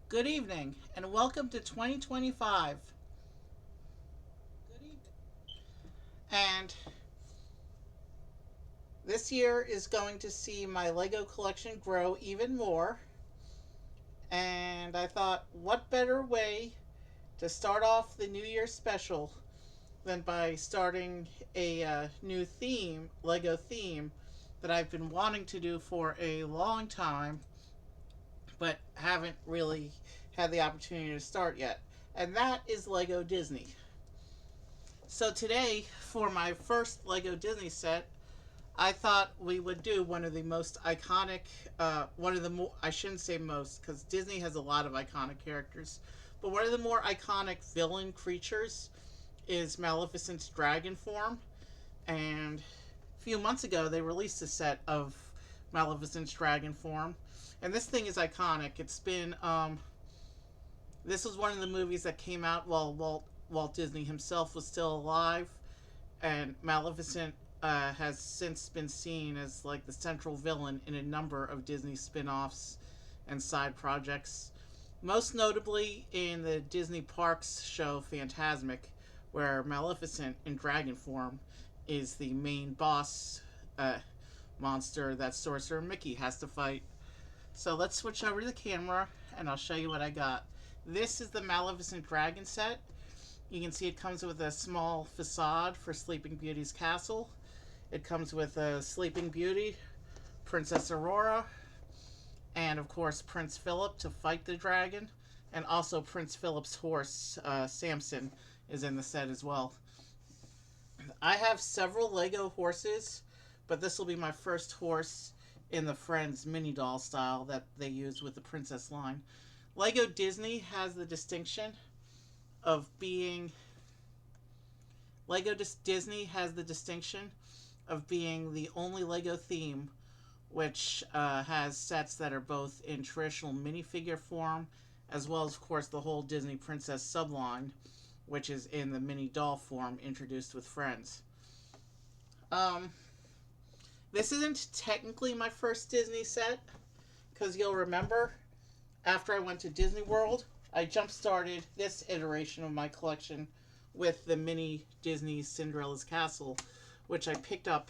Good evening and welcome to 2025. And this year is going to see my Lego collection grow even more. And I thought, what better way to start off the New Year special than by starting a new theme, Lego theme, that I've been wanting to do for a long time, but haven't really had the opportunity to start yet. And that is Lego Disney. So today, for my first Lego Disney set, I thought we would do one of the most iconic, one of the more, I shouldn't say most, because Disney has a lot of iconic characters, but one of the more iconic villain creatures is Maleficent's dragon form. And a few months ago, they released a set of Maleficent's dragon form. And this thing is iconic. This was one of the movies that came out while Walt Disney himself was still alive, and Maleficent has since been seen as like the central villain in a number of Disney spin-offs and side projects. Most notably in the Disney Parks show Fantasmic, where Maleficent in dragon form is the main boss monster that Sorcerer Mickey has to fight. So let's switch over to the camera and I'll show you what I got. This is the Maleficent Dragon set. You can see it comes with a small facade for Sleeping Beauty's castle. It comes with a Sleeping Beauty, Princess Aurora, and of course Prince Phillip to fight the dragon. And also Prince Philip's horse, Samson, is in the set as well. I have several Lego horses, but this will be my first horse in the Friends mini doll style that they use with the Princess line. Lego Disney has the distinction of being Disney has the distinction of being the only Lego theme which has sets that are both in traditional minifigure form, as well as, of course, the whole Disney Princess subline, which is in the mini doll form introduced with Friends. Um, this isn't technically my first Disney set, because you'll remember after I went to Disney World, I jump started this iteration of my collection with the mini Disney Cinderella's Castle, which I picked up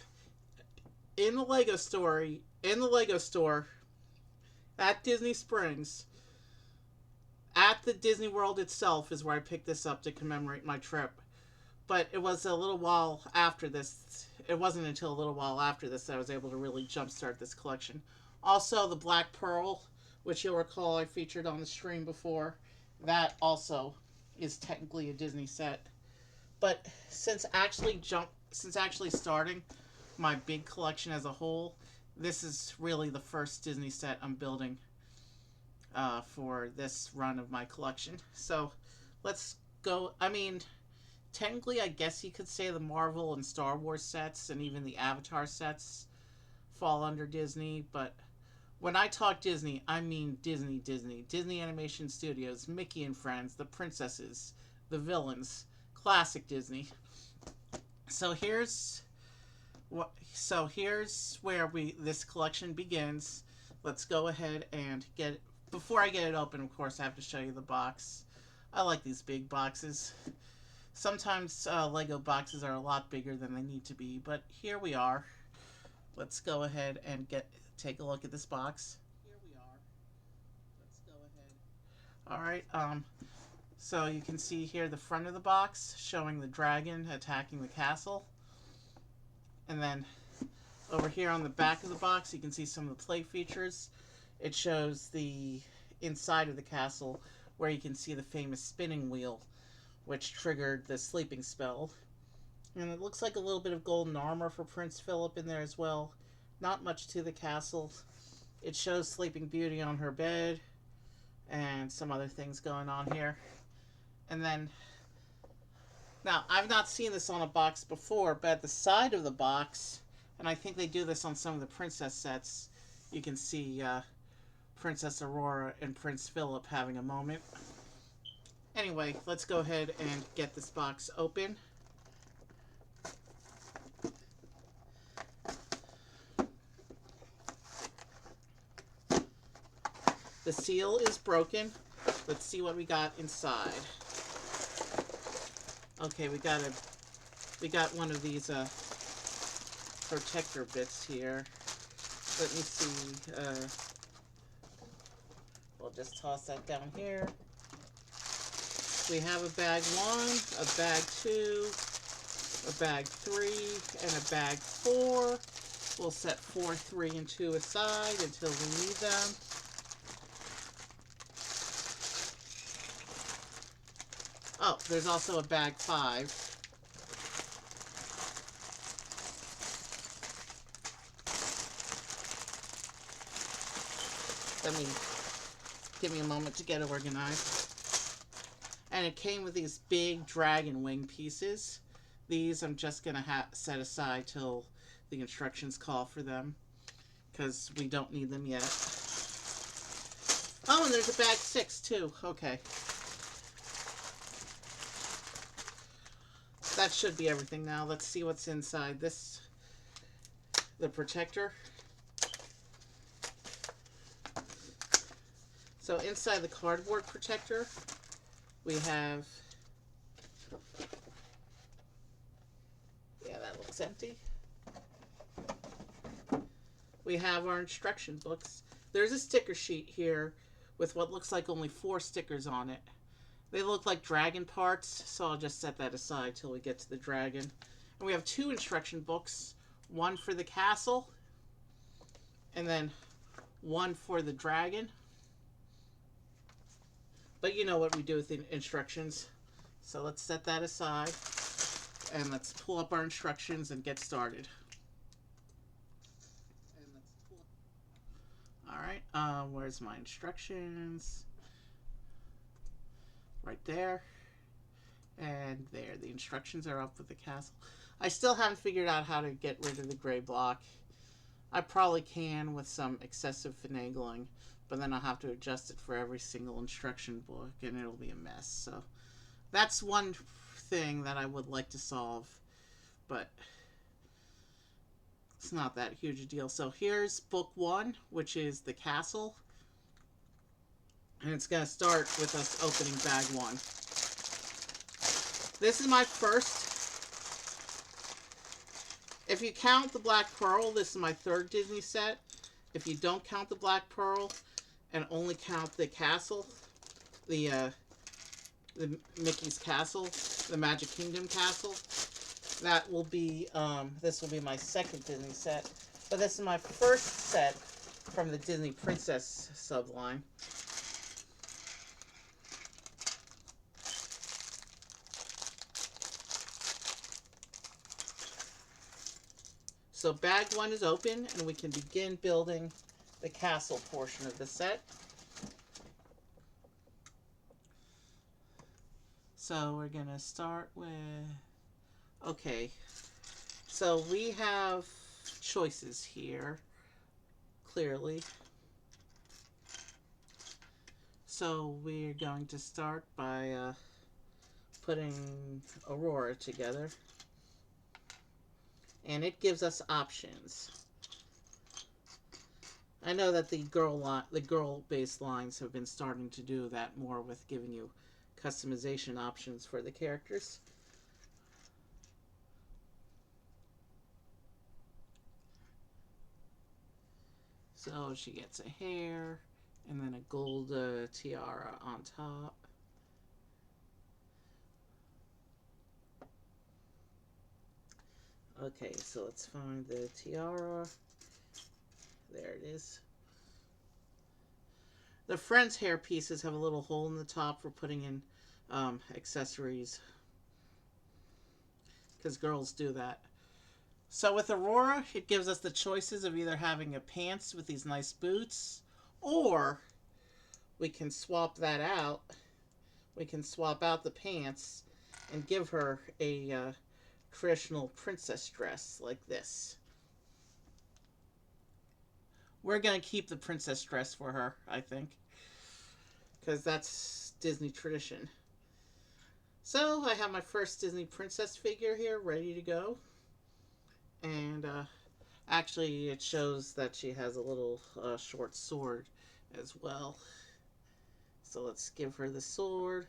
in the Lego store at Disney Springs. At the Disney World itself is where I picked this up to commemorate my trip. But it was a little while after this. It wasn't until a little while after this that I was able to really jumpstart this collection. Also, the Black Pearl, which you'll recall I featured on the stream before, that also is technically a Disney set. But since actually starting my big collection as a whole, this is really the first Disney set I'm building for this run of my collection. So let's go. I mean, technically, I guess you could say the Marvel and Star Wars sets and even the Avatar sets fall under Disney, but when I talk Disney, I mean Disney. Disney Animation Studios, Mickey and Friends, the princesses, the villains, classic Disney. So here's where this collection begins. Let's go ahead and get it. Before I get it open, of course, I have to show you the box. I like these big boxes. Sometimes Lego boxes are a lot bigger than they need to be, but here we are. Let's go ahead and take a look at this box. Here we are. Let's go ahead. All right. So you can see here the front of the box showing the dragon attacking the castle. And then over here on the back of the box, you can see some of the play features. It shows the inside of the castle where you can see the famous spinning wheel, which triggered the sleeping spell. And it looks like a little bit of golden armor for Prince Philip in there as well. Not much to the castle. It shows Sleeping Beauty on her bed and some other things going on here. And then, now I've not seen this on a box before, but at the side of the box, and I think they do this on some of the princess sets, you can see Princess Aurora and Prince Philip having a moment. Anyway, let's go ahead and get this box open. The seal is broken, Let's see what we got inside. Okay, we got one of these protector bits here. Let me see. We'll just toss that down here. We have a bag 1, a bag 2, a bag 3, and a bag 4. We'll set 4, 3, and 2 aside until we need them. Oh, there's also a bag 5. Give me a moment to get organized. And it came with these big dragon wing pieces. These I'm just going to set aside till the instructions call for them, because we don't need them yet. Oh, and there's a bag 6 too. Okay. That should be everything now. Let's see what's inside this. The protector. So inside the cardboard protector, we have, yeah, that looks empty. We have our instruction books. There's a sticker sheet here with what looks like only 4 stickers on it. They look like dragon parts, so I'll just set that aside till we get to the dragon. And we have 2 instruction books, one for the castle, and then one for the dragon. But you know what we do with the instructions. So let's set that aside, and let's pull up our instructions and get started. Alright, where's my instructions? Right there. And there, the instructions are up with the castle. I still haven't figured out how to get rid of the gray block. I probably can with some excessive finagling, but then I'll have to adjust it for every single instruction book, and it'll be a mess. So that's one thing that I would like to solve, but it's not that huge a deal. So here's book 1, which is the castle. And it's going to start with us opening bag 1. This is my first. If you count the Black Pearl, this is my 3rd Disney set. If you don't count the Black Pearl and only count the castle, the Mickey's castle, the Magic Kingdom castle, that will be, this will be my 2nd Disney set. But this is my first set from the Disney Princess subline. So bag 1 is open, and we can begin building the castle portion of the set. So we're going to start with, okay, so we have choices here, clearly. So we're going to start by putting Aurora together. And it gives us options. I know that the girl-based lines have been starting to do that more with giving you customization options for the characters. So she gets a hair and then a gold tiara on top. Okay, so let's find the tiara. There it is. The Friends hair pieces have a little hole in the top for putting in accessories, because girls do that. So with Aurora, it gives us the choices of either having a pants with these nice boots, or we can swap that out. We can swap out the pants and give her a traditional princess dress like this. We're going to keep the princess dress for her, I think, because that's Disney tradition. So I have my first Disney princess figure here ready to go. And actually it shows that she has a little short sword as well. So let's give her the sword.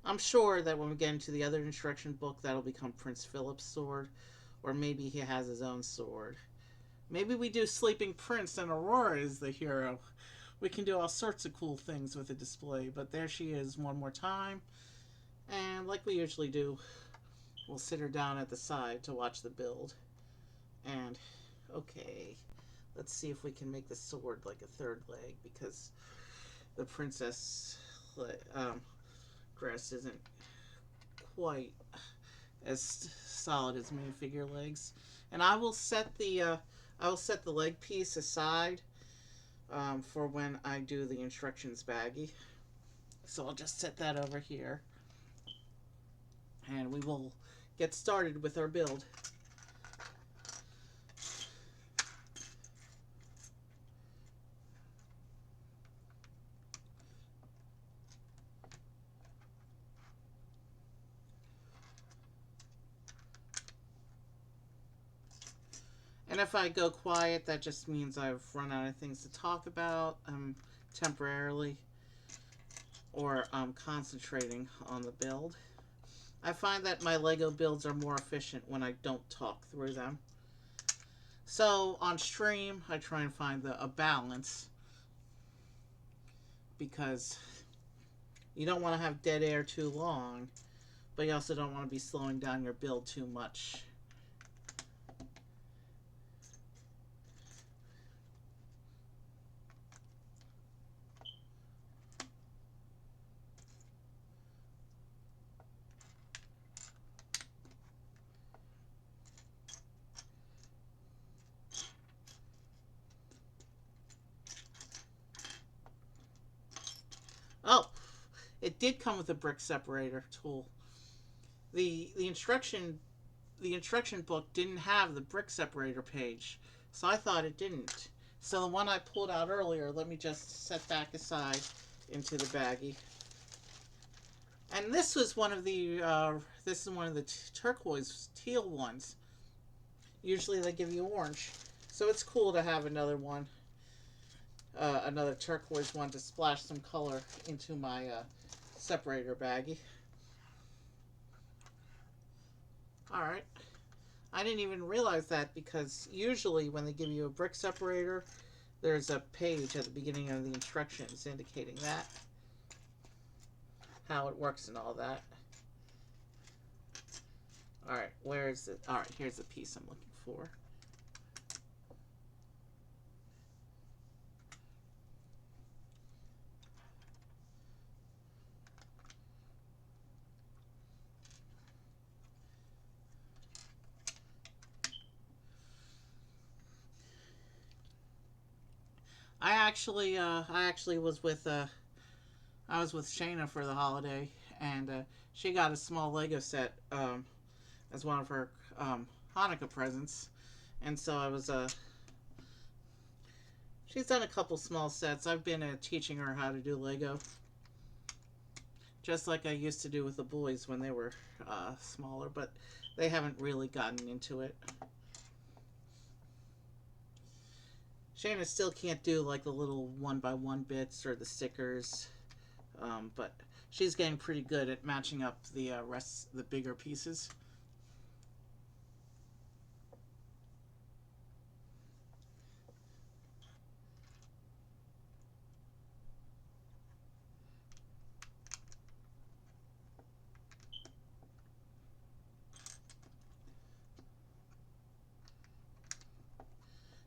I'm sure that when we get into the other instruction book, that'll become Prince Philip's sword. Or maybe he has his own sword. Maybe we do Sleeping Prince and Aurora is the hero. We can do all sorts of cool things with the display. But there she is one more time. And like we usually do, we'll sit her down at the side to watch the build. And, okay, let's see if we can make the sword like a third leg, because the princess dress isn't quite as solid as minifigure legs. And I will set the leg piece aside for when I do the instructions baggie. So I'll just set that over here. And we will get started with our build. And if I go quiet, that just means I've run out of things to talk about temporarily, or I'm concentrating on the build. I find that my Lego builds are more efficient when I don't talk through them. So on stream, I try and find a balance, because you don't want to have dead air too long, but you also don't want to be slowing down your build too much. Oh, it did come with a brick separator tool. The instruction book didn't have the brick separator page, so I thought it didn't. So the one I pulled out earlier, let me just set back aside into the baggie. And this was one of the turquoise teal ones. Usually they give you orange, so it's cool to have another one, another turquoise one to splash some color into my separator baggie. Alright. I didn't even realize that, because usually when they give you a brick separator, there's a page at the beginning of the instructions indicating that, how it works and all that. Alright, where is it? Alright, here's the piece I'm looking for. I actually was with Shayna for the holiday, and she got a small Lego set as one of her Hanukkah presents, and so I was she's done a couple small sets. I've been teaching her how to do Lego, just like I used to do with the boys when they were smaller, but they haven't really gotten into it. Shayna still can't do like the little 1x1 bits or the stickers, but she's getting pretty good at matching up the the bigger pieces.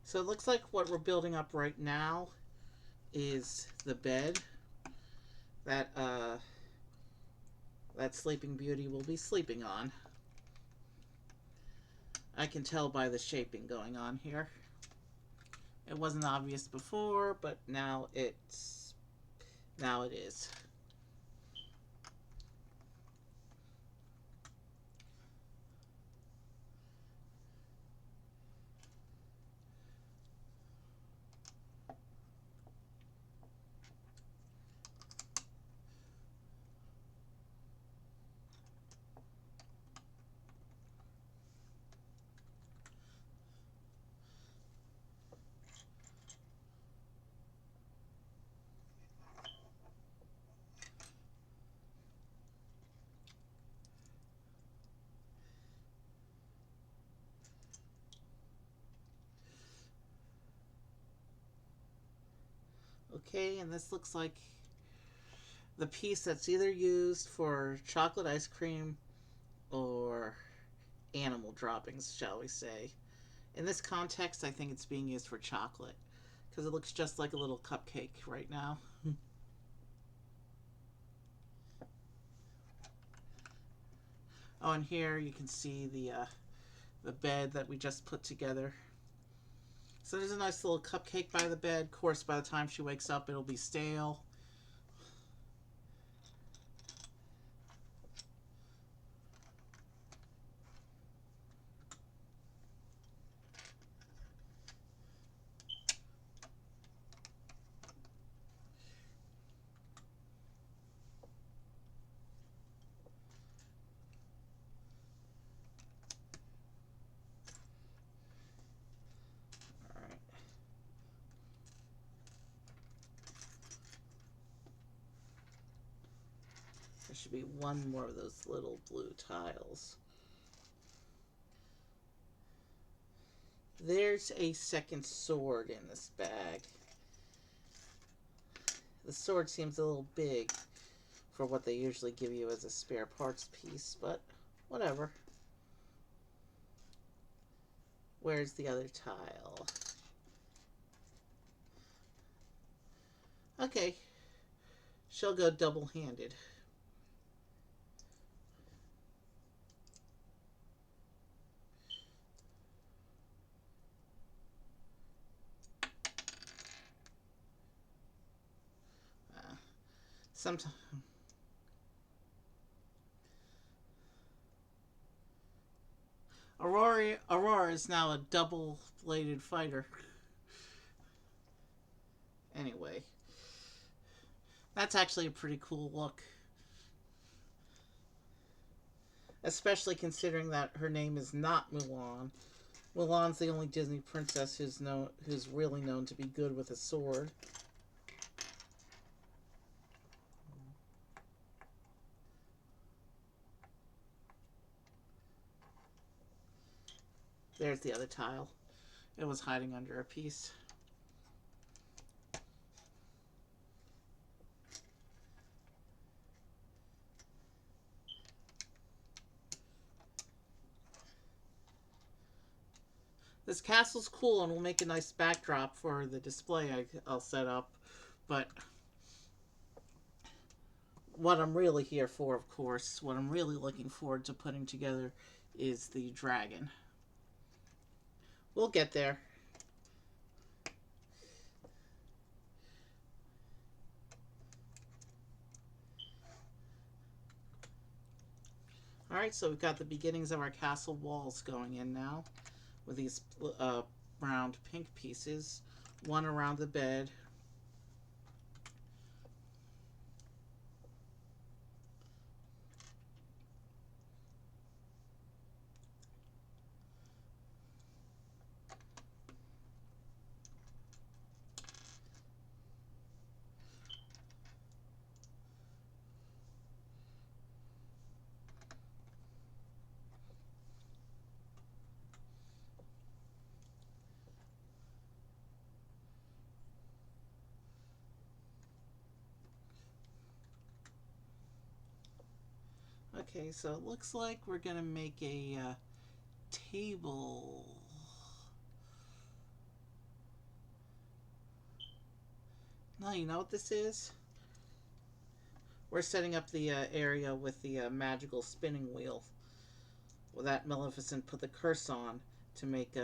So it looks like what we're building up right now is the bed that that Sleeping Beauty will be sleeping on. I can tell by the shaping going on here. It wasn't obvious before, but now it is. Okay, and this looks like the piece that's either used for chocolate ice cream or animal droppings, shall we say. In this context, I think it's being used for chocolate because it looks just like a little cupcake right now. Oh, and here you can see the bed that we just put together. So there's a nice little cupcake by the bed. Of course, by the time she wakes up, it'll be stale. All right. There should be one more of those little blue tiles. There's a second sword in this bag. The sword seems a little big for what they usually give you as a spare parts piece, but whatever. Where's the other tile? Okay, she'll go double-handed. Sometimes Aurora is now a double-bladed fighter. Anyway, that's actually a pretty cool look, especially considering that her name is not Mulan. Mulan's the only Disney princess who's really known to be good with a sword. There's the other tile. It was hiding under a piece. This castle's cool and will make a nice backdrop for the display I'll set up, but what I'm really here for, of course, what I'm really looking forward to putting together is the dragon. We'll get there. Alright, so we've got the beginnings of our castle walls going in now with these round pink pieces, one around the bed. Okay, so it looks like we're gonna make a table. No, you know what this is? We're setting up the area with the magical spinning wheel that Maleficent put the curse on to make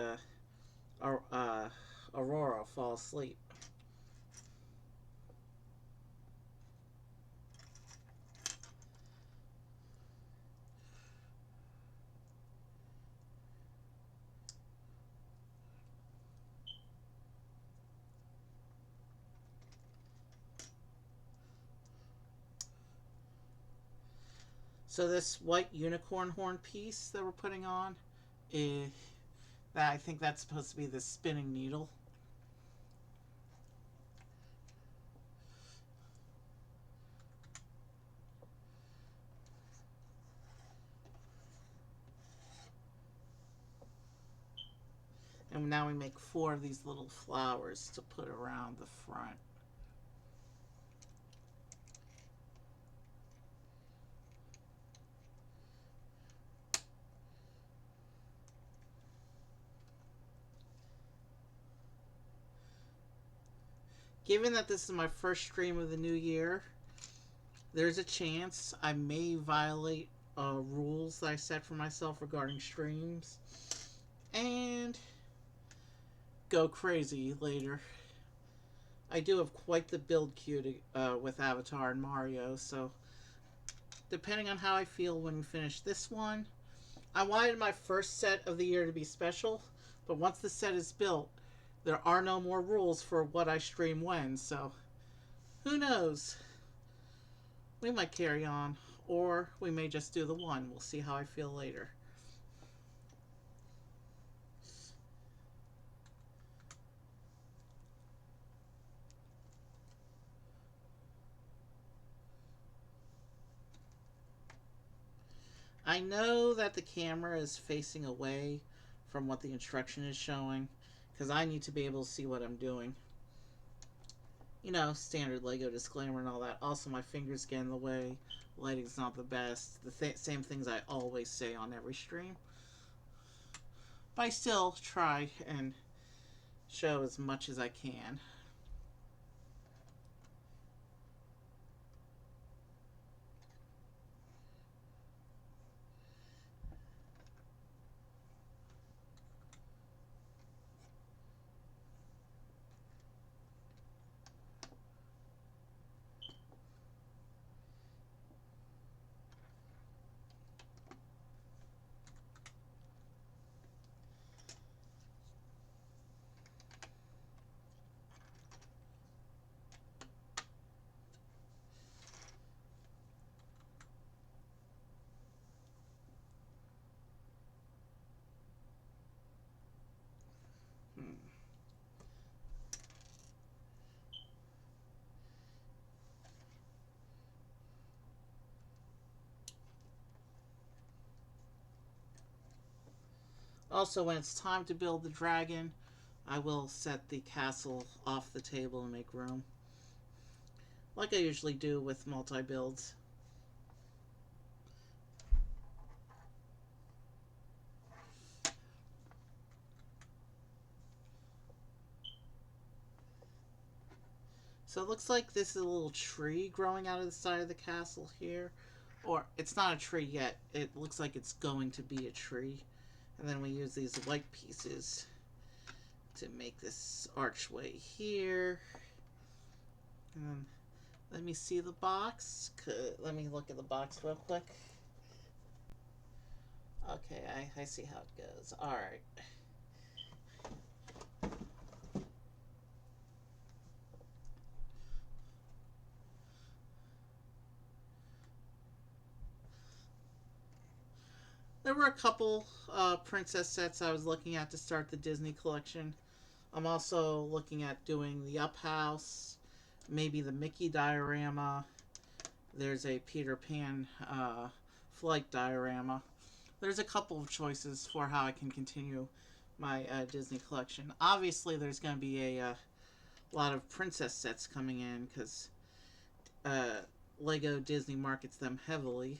Aurora fall asleep. So this white unicorn horn piece that we're putting on, is, that I think that's supposed to be the spinning needle. And now we make 4 of these little flowers to put around the front. Given that this is my first stream of the new year, there's a chance I may violate rules that I set for myself regarding streams and go crazy later. I do have quite the build queue with Avatar and Mario, so depending on how I feel when we finish this one, I wanted my first set of the year to be special, but once the set is built, there are no more rules for what I stream when, so who knows? We might carry on, or we may just do the one. We'll see how I feel later. I know that the camera is facing away from what the instruction is showing, because I need to be able to see what I'm doing. You know, standard Lego disclaimer and all that. Also, my fingers get in the way. Lighting's not the best. The same things I always say on every stream. But I still try and show as much as I can. Also, when it's time to build the dragon, I will set the castle off the table and make room. Like I usually do with multi-builds. So it looks like this is a little tree growing out of the side of the castle here. Or, it's not a tree yet. It looks like it's going to be a tree. And then we use these white pieces to make this archway here. And then, let me see the box. Let me look at the box real quick. Okay, I see how it goes. Alright. There were a couple princess sets I was looking at to start the Disney collection. I'm also looking at doing the Up House, maybe the Mickey diorama. There's a Peter Pan flight diorama. There's a couple of choices for how I can continue my Disney collection. Obviously, there's going to be a lot of princess sets coming in because Lego Disney markets them heavily.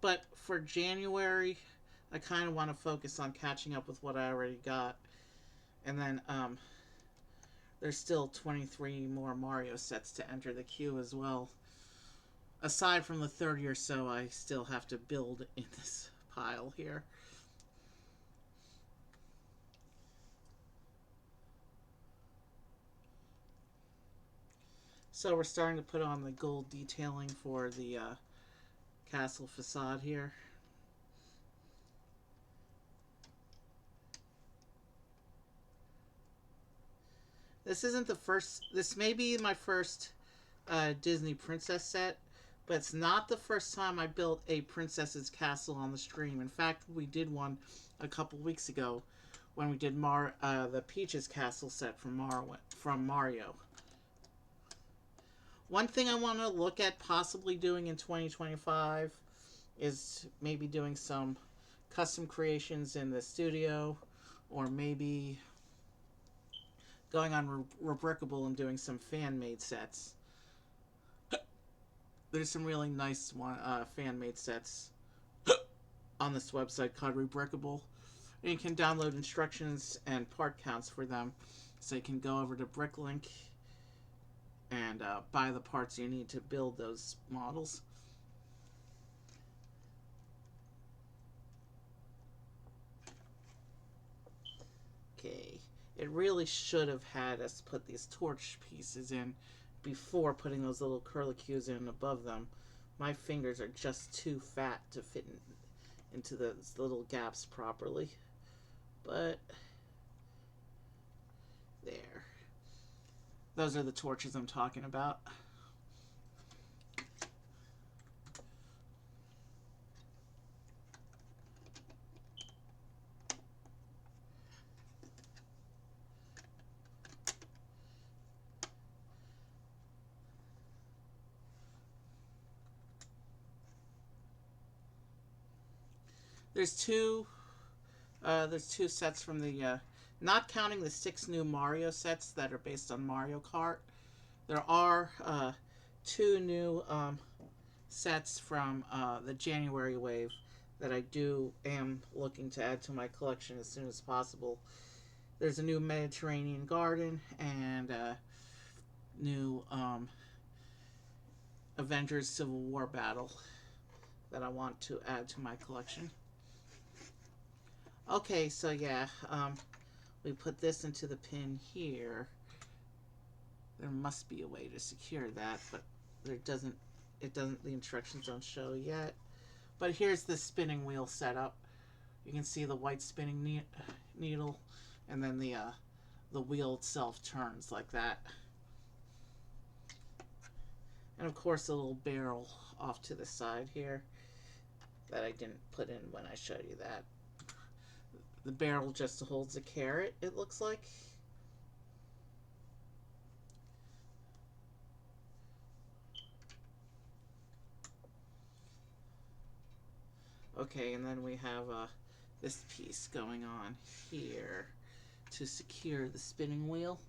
But for January, I kind of want to focus on catching up with what I already got. And then there's still 23 more Mario sets to enter the queue as well. Aside from the 30 or so I still have to build in this pile here. So we're starting to put on the gold detailing for the castle facade here. This isn't the first. This may be my first Disney princess set, but it's not the first time I built a princess's castle on the stream. In fact, we did one a couple weeks ago when we did the Peach's castle set from Mario. One thing I want to look at possibly doing in 2025 is maybe doing some custom creations in the studio, or maybe going on Rebrickable and doing some fan-made sets. There's some really nice fan-made sets on this website called Rebrickable. And you can download instructions and part counts for them. So you can go over to Bricklink and buy the parts you need to build those models. Okay, it really should have had us put these torch pieces in before putting those little curlicues in above them. My fingers are just too fat to fit into those little gaps properly. But there. Those are the torches I'm talking about. There's two sets from the not counting the 6 new Mario sets that are based on Mario Kart. There are 2 new sets from the January wave that I am looking to add to my collection as soon as possible. There's a new Mediterranean Garden and a new Avengers Civil War battle that I want to add to my collection. Okay, so yeah, we put this into the pin here. There must be a way to secure that, but the instructions don't show yet. But here's the spinning wheel setup. You can see the white spinning needle, and then the wheel itself turns like that. And of course, a little barrel off to the side here that I didn't put in when I showed you that. The barrel just holds a carrot, it looks like. Okay, and then we have this piece going on here to secure the spinning wheel.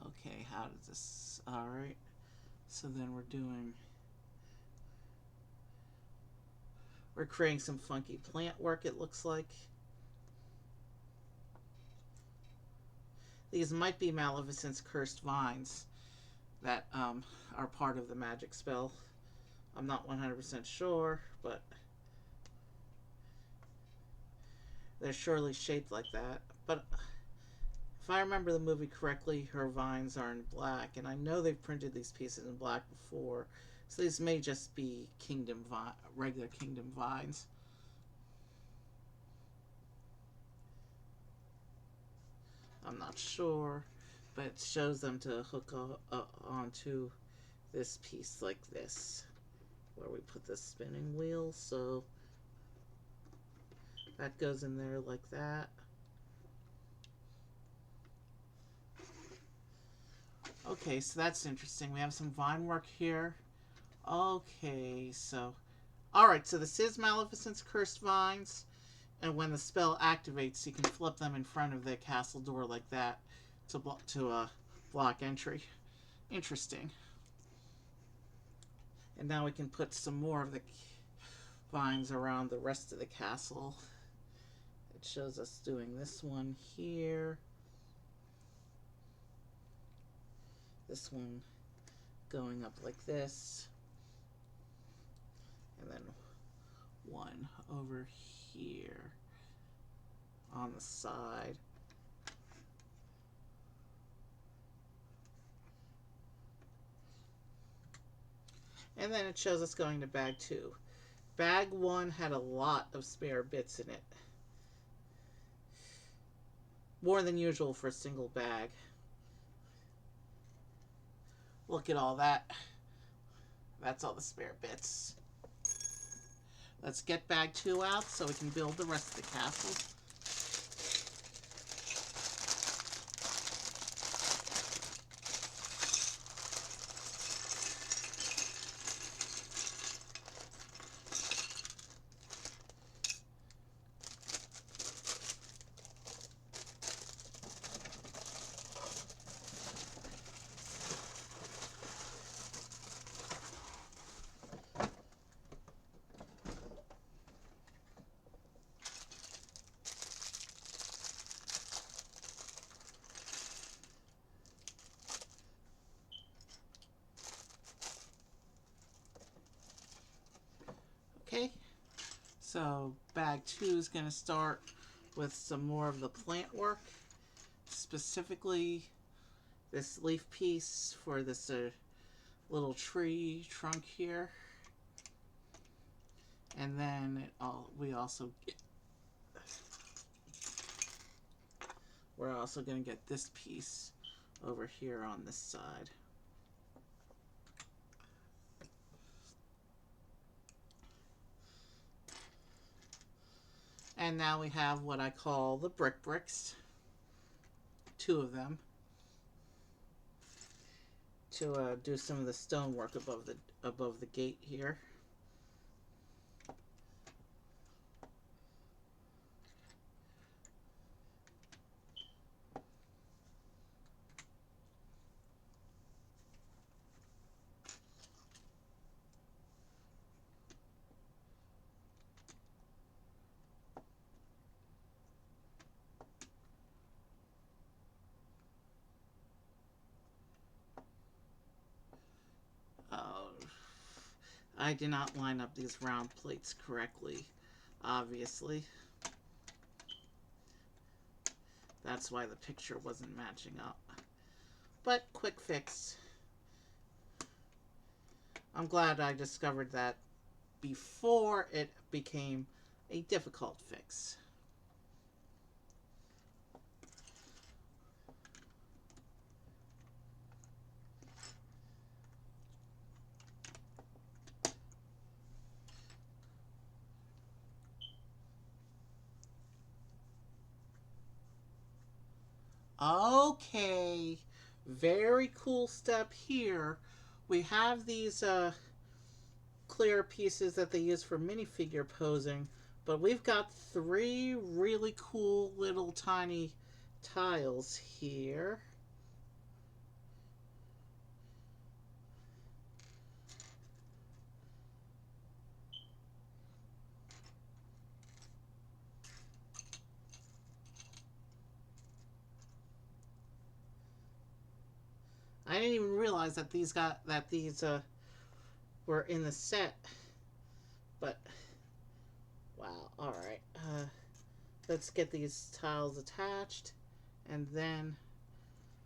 Okay, how does this... Alright, so then we're creating some funky plant work, it looks like. These might be Maleficent's cursed vines that are part of the magic spell. I'm not 100% sure, but they're surely shaped like that. But if I remember the movie correctly, her vines are in black, and I know they've printed these pieces in black before, so these may just be regular kingdom vines. I'm not sure, but it shows them to hook onto this piece like this, where we put the spinning wheel, so that goes in there like that. Okay, so that's interesting. We have some vine work here. Okay, so... Alright, so this is Maleficent's cursed vines. And when the spell activates, you can flip them in front of the castle door like that to block entry. Interesting. And now we can put some more of the vines around the rest of the castle. It shows us doing this one here. This one going up like this. And then one over here on the side. And then it shows us going to bag 2. Bag 1 had a lot of spare bits in it. More than usual for a single bag. Look at all that. That's all the spare bits. Let's get bag 2 out so we can build the rest of the castle. So bag 2 is going to start with some more of the plant work, specifically this leaf piece for this little tree trunk here. And then we're also going to get this piece over here on this side. And now we have what I call the bricks, 2 of them, to do some of the stonework above the gate here. I did not line up these round plates correctly, obviously. That's why the picture wasn't matching up. But quick fix. I'm glad I discovered that before it became a difficult fix. Okay, very cool step here. We have these clear pieces that they use for minifigure posing, but we've got 3 really cool little tiny tiles here. I didn't even realize that these were in the set. But wow, all right. Let's get these tiles attached, and then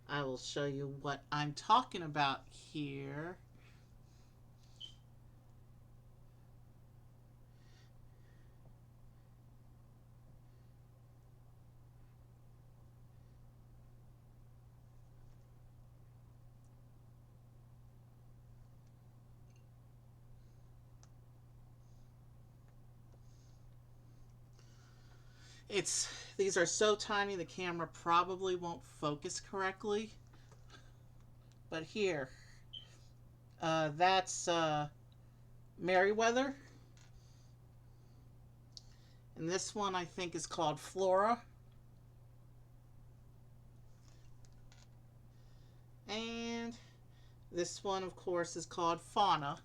I will show you what I'm talking about here. These are so tiny the camera probably won't focus correctly. But here, that's Merryweather. And this one I think is called Flora. And this one, of course, is called Fauna.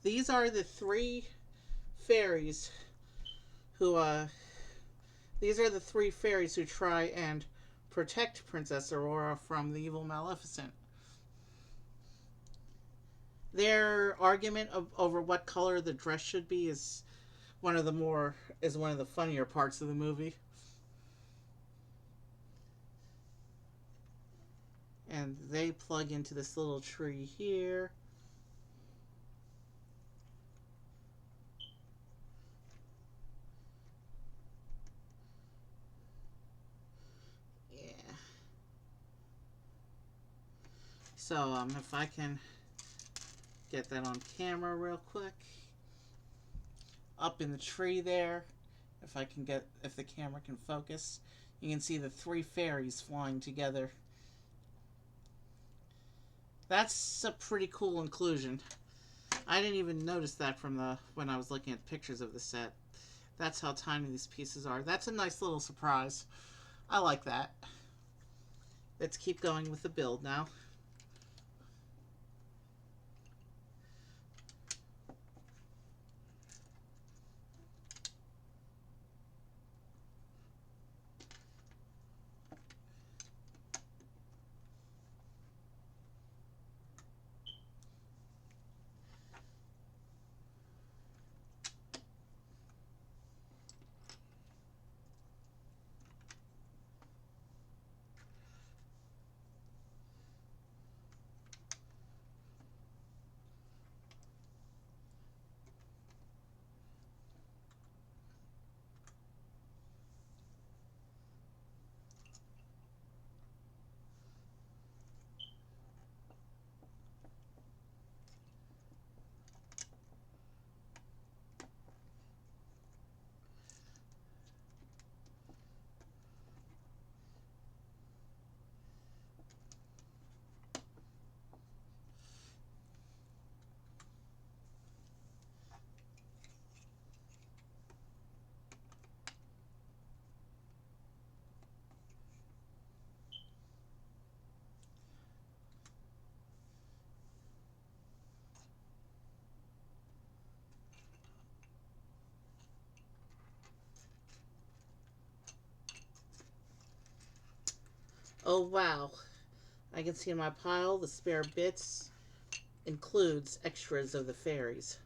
These are the 3 fairies who, these are the 3 fairies who try and protect Princess Aurora from the evil Maleficent. Their argument over what color the dress should be is one of the funnier parts of the movie. And they plug into this little tree here. Yeah. So if I can get that on camera real quick. Up in the tree there, if the camera can focus, you can see the 3 fairies flying together. That's a pretty cool inclusion. I didn't even notice that when I was looking at pictures of the set. That's how tiny these pieces are. That's a nice little surprise. I like that. Let's keep going with the build now. Oh wow. I can see in my pile the spare bits includes extras of the fairies.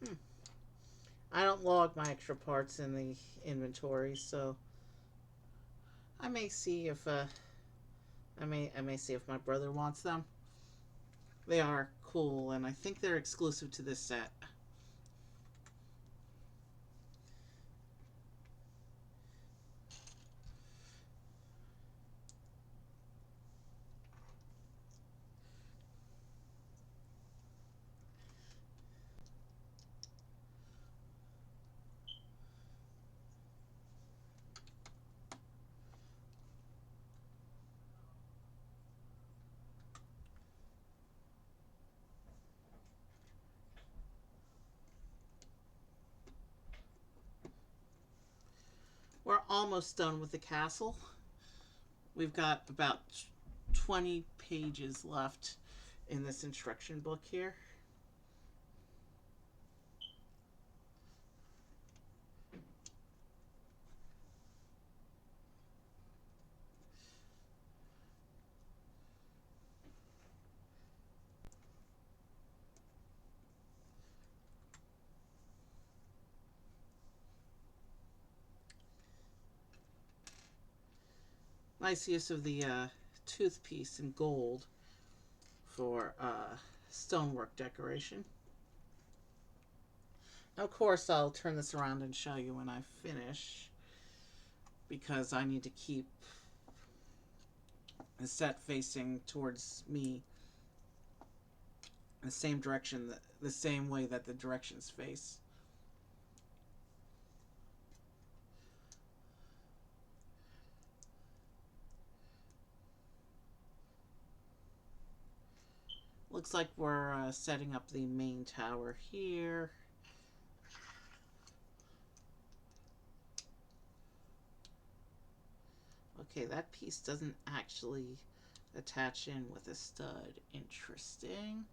Hmm. I don't log my extra parts in the inventory, so I may see if I may see if my brother wants them. They are cool, and I think they're exclusive to this set. We're almost done with the castle. We've got about 20 pages left in this instruction book here. Nice use of the toothpiece in gold for stonework decoration. Of course, I'll turn this around and show you when I finish, because I need to keep the set facing towards me the same direction, the same way that the directions face. Looks like we're setting up the main tower here. Okay, that piece doesn't actually attach in with a stud. Interesting.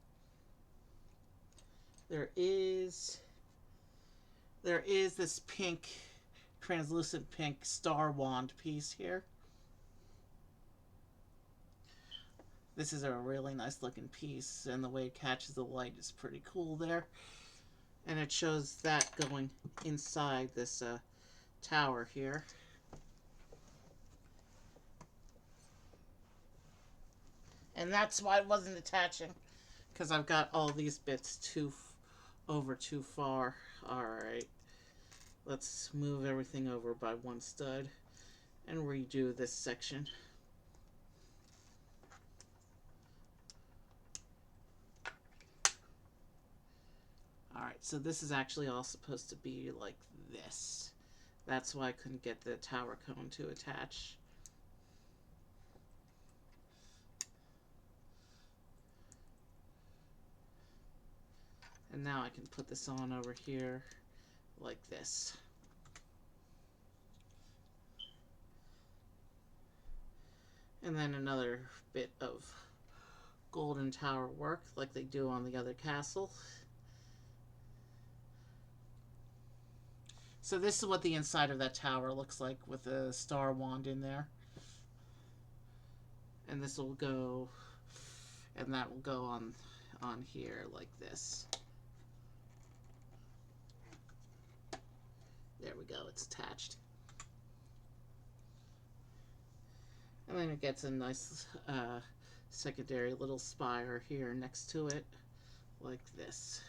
There is this pink, translucent pink star wand piece here. This is a really nice looking piece, and the way it catches the light is pretty cool there. And it shows that going inside this tower here. And that's why it wasn't attaching, because I've got all these bits over too far. Alright, let's move everything over by one stud and redo this section. Alright, so this is actually all supposed to be like this. That's why I couldn't get the tower cone to attach. And now I can put this on over here like this. And then another bit of golden tower work like they do on the other castle. So this is what the inside of that tower looks like with a star wand in there. And this will go, and that will go on here like this. There we go, it's attached. And then it gets a nice secondary little spire here next to it, like this.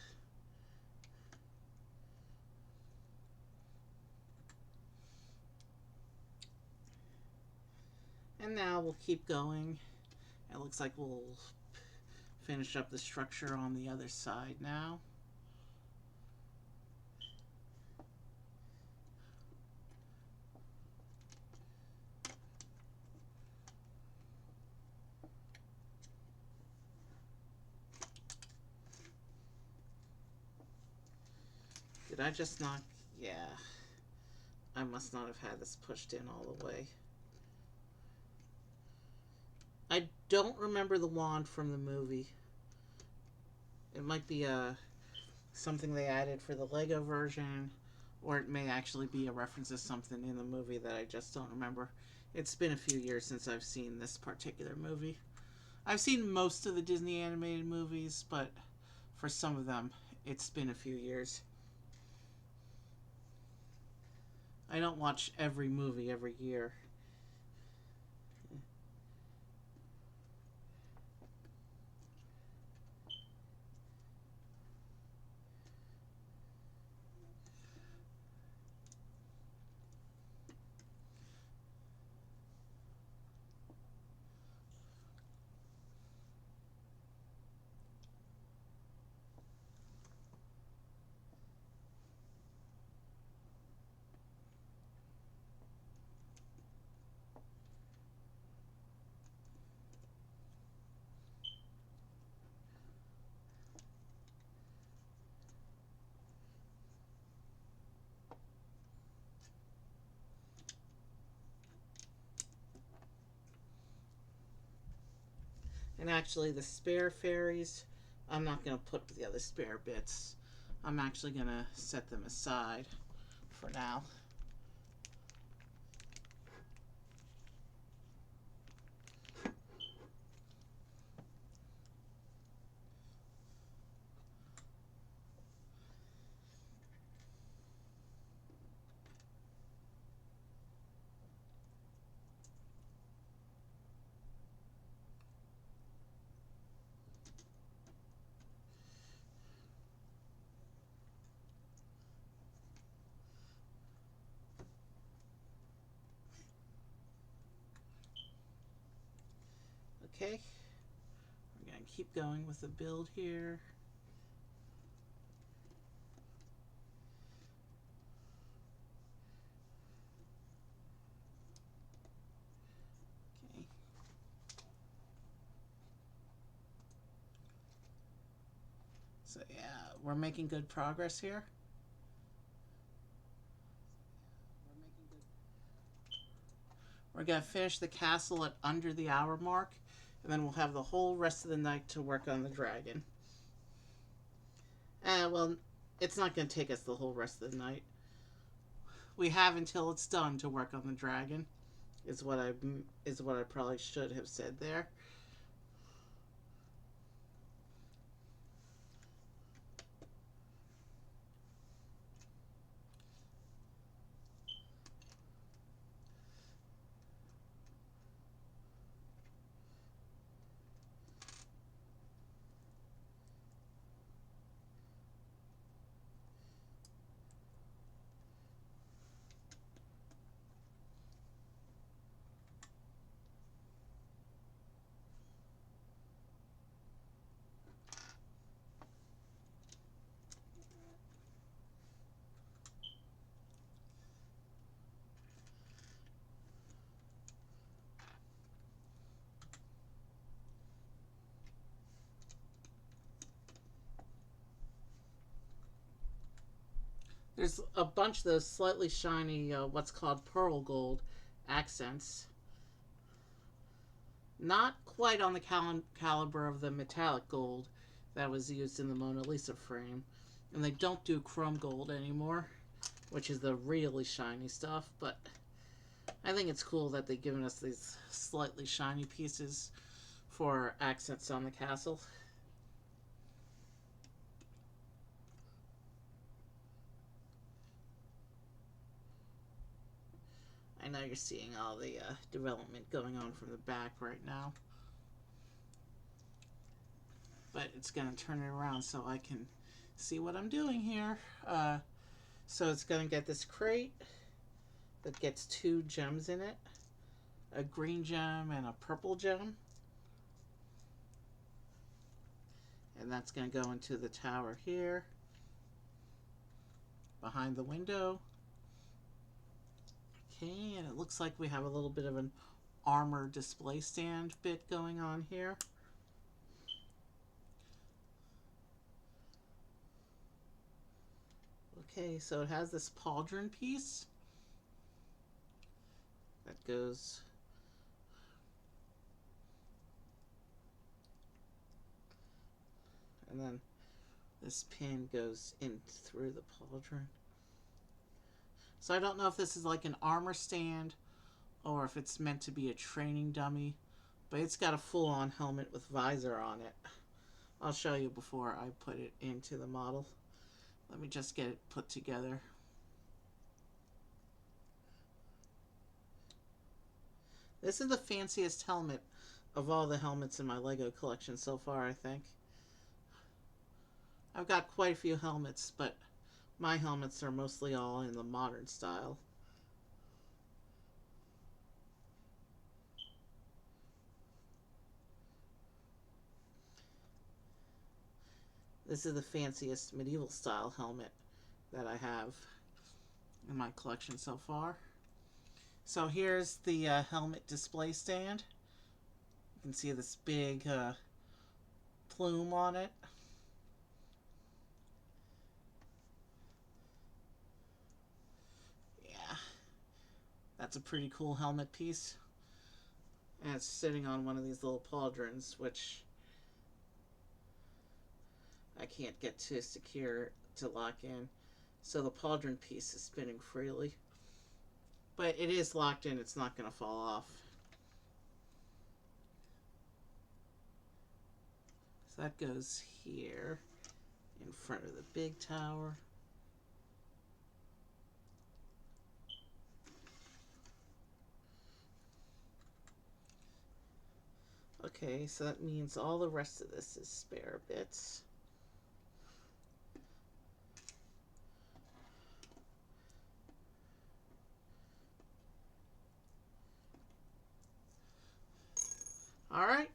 And now we'll keep going. It looks like we'll finish up the structure on the other side now. Did I just not? Yeah. I must not have had this pushed in all the way. I don't remember the wand from the movie. It might be something they added for the Lego version, or it may actually be a reference to something in the movie that I just don't remember. It's been a few years since I've seen this particular movie. I've seen most of the Disney animated movies, but for some of them, it's been a few years. I don't watch every movie every year. And actually, the spare fairies, I'm not going to put the other spare bits. I'm actually going to set them aside for now. Okay, we're going to keep going with the build here. Okay. So yeah, we're making good progress here. We're going to finish the castle at under the hour mark, and then we'll have the whole rest of the night to work on the dragon. Well, it's not going to take us the whole rest of the night. We have until it's done to work on the dragon. Is what I probably should have said there. There's a bunch of those slightly shiny, what's called pearl gold accents. Not quite on the caliber of the metallic gold that was used in the Mona Lisa frame. And they don't do chrome gold anymore, which is the really shiny stuff. But I think it's cool that they've given us these slightly shiny pieces for accents on the castle. I know you're seeing all the development going on from the back right now. But it's going to turn it around so I can see what I'm doing here. So it's going to get this crate that gets 2 gems in it. A green gem and a purple gem. And that's going to go into the tower here. Behind the window. Okay, and it looks like we have a little bit of an armor display stand bit going on here. Okay, so it has this pauldron piece that goes and then this pin goes in through the pauldron. So I don't know if this is like an armor stand or if it's meant to be a training dummy. But it's got a full-on helmet with visor on it. I'll show you before I put it into the model. Let me just get it put together. This is the fanciest helmet of all the helmets in my Lego collection so far, I think. I've got quite a few helmets, but my helmets are mostly all in the modern style. This is the fanciest medieval style helmet that I have in my collection so far. So here's the helmet display stand. You can see this big plume on it. Yeah, that's a pretty cool helmet piece. And it's sitting on one of these little pauldrons, which I can't get to secure to lock in. So the pauldron piece is spinning freely. But it is locked in, it's not going to fall off. So that goes here in front of the big tower. Okay, so that means all the rest of this is spare bits. Alright,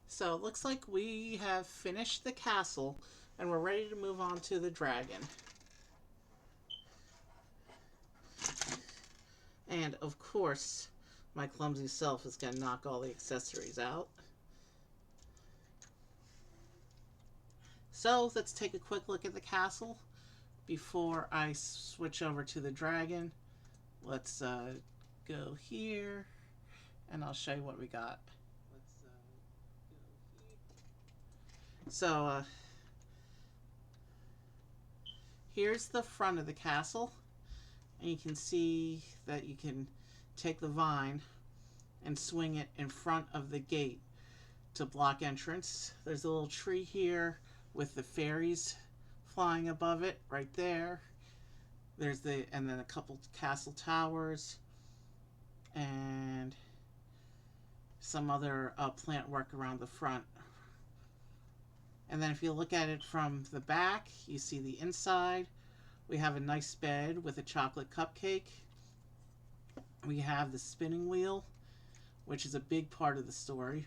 so it looks like we have finished the castle and we're ready to move on to the dragon. And of course, my clumsy self is going to knock all the accessories out. So let's take a quick look at the castle before I switch over to the dragon. Let's go here and I'll show you what we got. So here's the front of the castle, and you can see that you can take the vine and swing it in front of the gate to block entrance. There's a little tree here with the fairies flying above it right there. There's and then a couple castle towers and some other plant work around the front. And then if you look at it from the back, you see the inside. We have a nice bed with a chocolate cupcake. We have the spinning wheel, which is a big part of the story.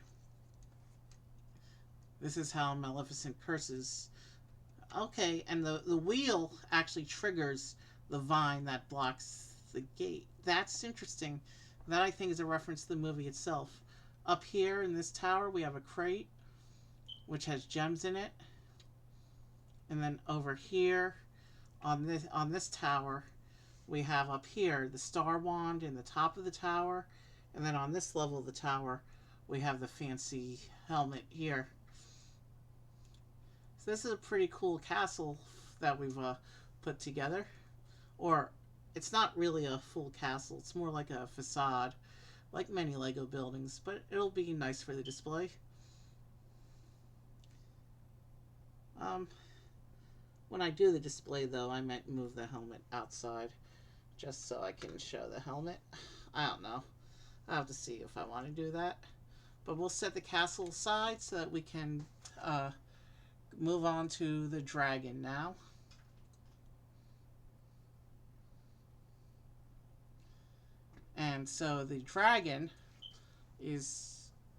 This is how Maleficent curses. Okay, and the wheel actually triggers the vine that blocks the gate. That's interesting. That, I think, is a reference to the movie itself. Up here in this tower, we have a crate which has gems in it. And then over here on this tower, we have up here the star wand in the top of the tower. And then on this level of the tower, we have the fancy helmet here. So this is a pretty cool castle that we've put together. Or it's not really a full castle. It's more like a facade, like many Lego buildings, but it'll be nice for the display. When I do the display, though, I might move the helmet outside just so I can show the helmet. I don't know. I'll have to see if I want to do that. But we'll set the castle aside so that we can move on to the dragon now. And so the dragon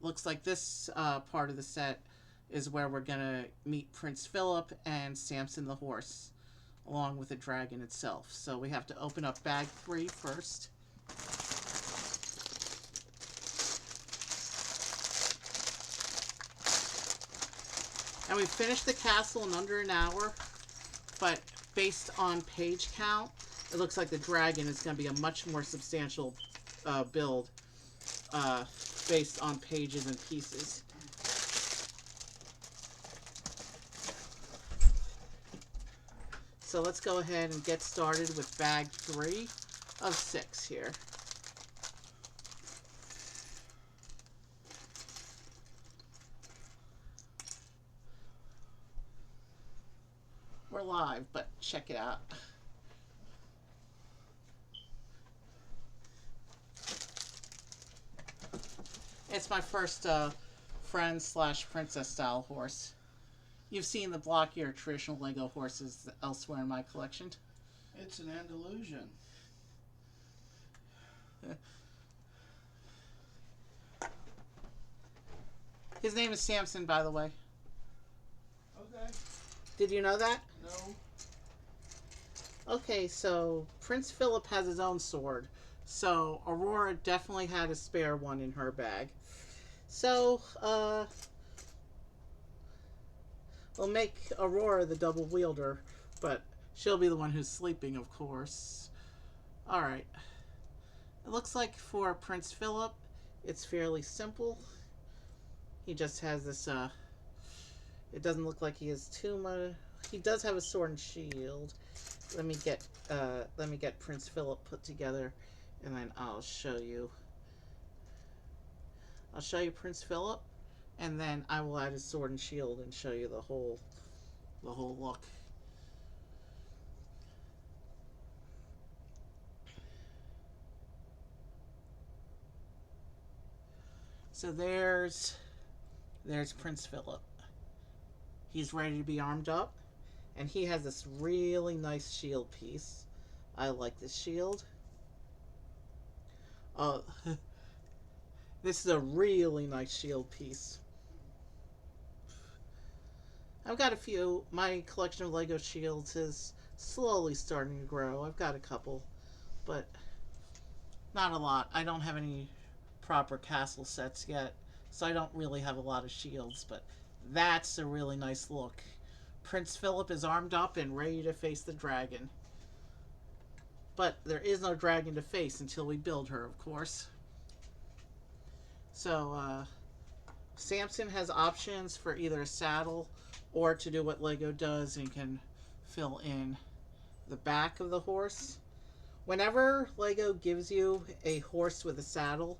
looks like this part of the set is where we're going to meet Prince Phillip and Samson the horse, along with the dragon itself. So we have to open up bag 3 first. And we finished the castle in under an hour, but based on page count, it looks like the dragon is going to be a much more substantial build based on pages and pieces. So let's go ahead and get started with bag 3 of 6 here. we're live, but check it out. It's my first friend slash princess style horse. You've seen the blockier traditional Lego horses elsewhere in my collection. It's an Andalusian. His name is Samson, by the way. Okay. Did you know that? No. Okay, so Prince Phillip has his own sword. So Aurora definitely had a spare one in her bag. So, we'll make Aurora the double wielder, but she'll be the one who's sleeping, of course. Alright. It looks like for Prince Phillip, it's fairly simple. He just has this, it doesn't look like he has too much. He does have a sword and shield. Let me get Prince Phillip put together, and then I'll show you. I'll show you Prince Phillip, and then I will add his sword and shield and show you the whole look. So there's Prince Phillip. He's ready to be armed up, and he has this really nice shield piece. I like this shield. Oh, this is a really nice shield piece. I've got a few. My collection of Lego shields is slowly starting to grow. I've got a couple, but not a lot. I don't have any proper castle sets yet, so I don't really have a lot of shields, but that's a really nice look. Prince Phillip is armed up and ready to face the dragon. But there is no dragon to face until we build her, of course. So, Samson has options for either a saddle or to do what Lego does and can fill in the back of the horse. Whenever Lego gives you a horse with a saddle,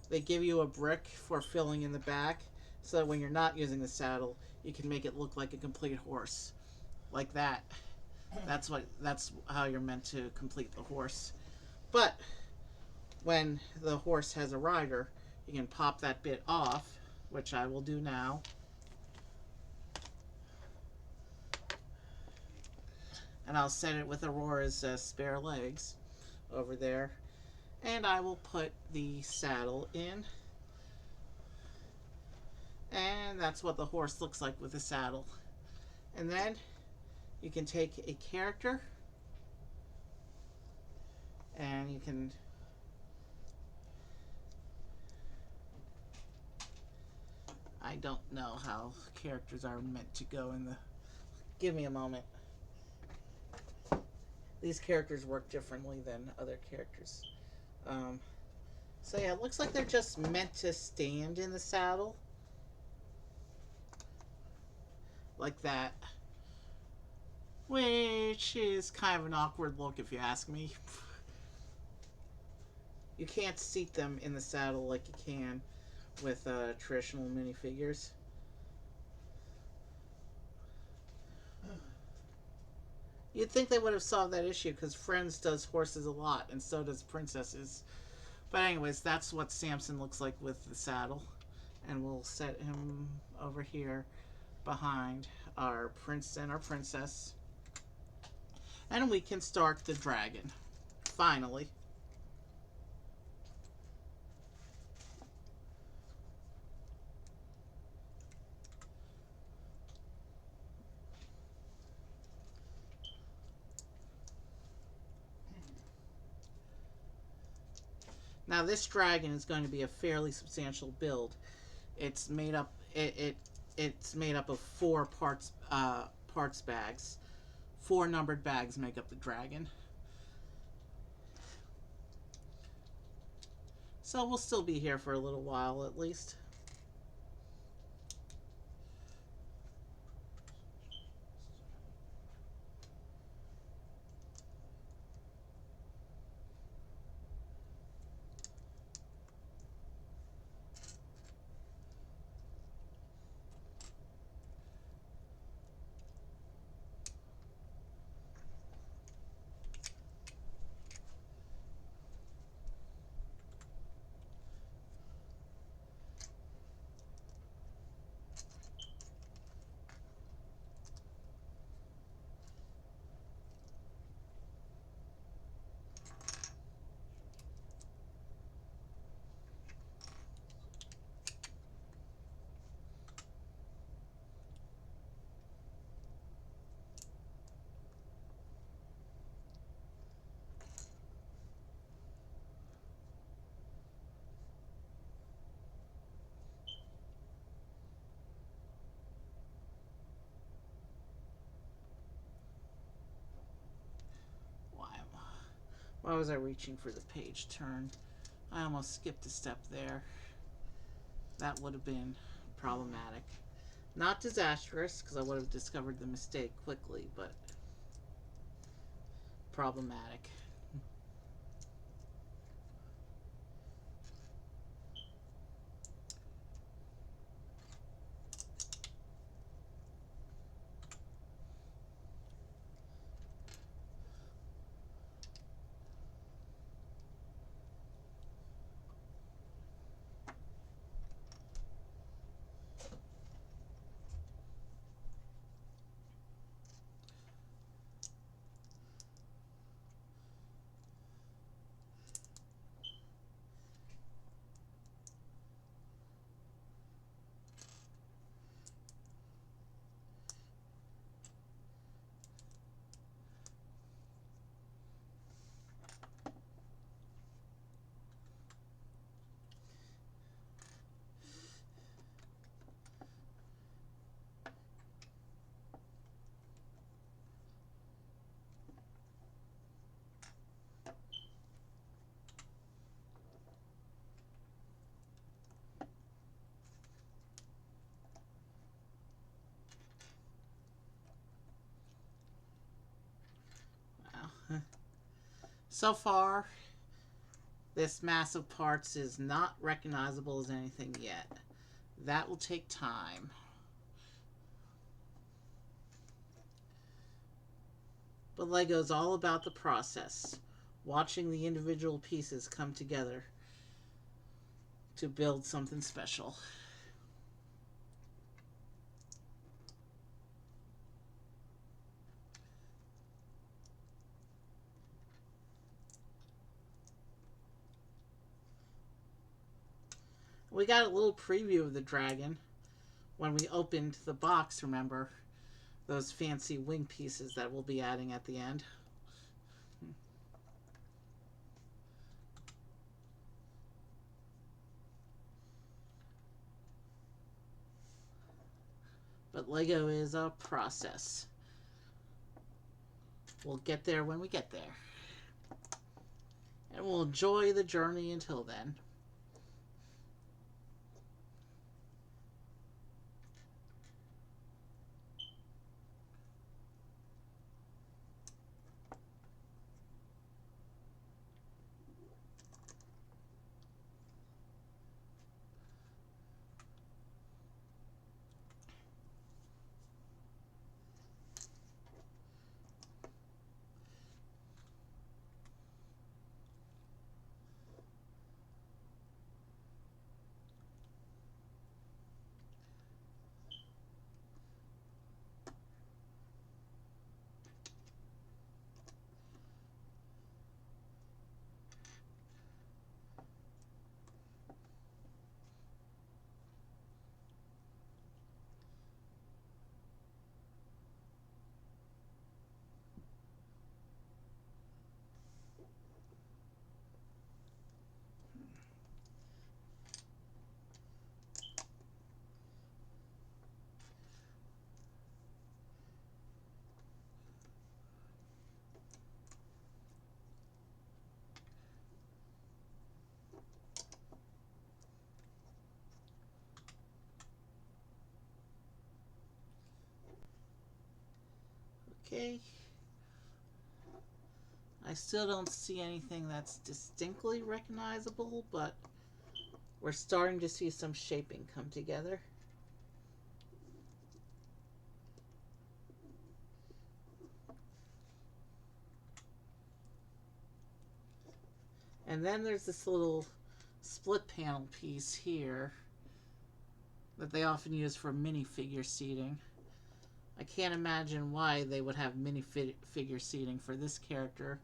they give you a brick for filling in the back, so that when you're not using the saddle, you can make it look like a complete horse. Like that. That's how you're meant to complete the horse. But when the horse has a rider, you can pop that bit off, which I will do now. And I'll set it with Aurora's spare legs over there. And I will put the saddle in. And that's what the horse looks like with the saddle. And then you can take a character and you can I don't know how characters are meant to go in the... Give me a moment. These characters work differently than other characters. So yeah, it looks like they're just meant to stand in the saddle. Like that. Which is kind of an awkward look if you ask me. You can't seat them in the saddle like you can with traditional minifigures. You'd think they would have solved that issue because Friends does horses a lot and so does Princesses. But anyways, that's what Samson looks like with the saddle. And we'll set him over here behind our prince and our princess. And we can start the dragon. Finally. Now this dragon is going to be a fairly substantial build. It's made up it's made up of 4 parts bags. 4 numbered bags make up the dragon. So we'll still be here for a little while at least. Why was I reaching for the page turn? I almost skipped a step there. That would have been problematic. Not disastrous, because I would have discovered the mistake quickly, but problematic. Wow. So far, this mass of parts is not recognizable as anything yet. That will take time. But Lego's all about the process, watching the individual pieces come together to build something special. We got a little preview of the dragon when we opened the box, remember? Those fancy wing pieces that we'll be adding at the end. But Lego is a process. We'll get there when we get there. And we'll enjoy the journey until then. Okay. I still don't see anything that's distinctly recognizable, but we're starting to see some shaping come together. And then there's this little split panel piece here that they often use for minifigure seating. I can't imagine why they would have minifigure seating for this character,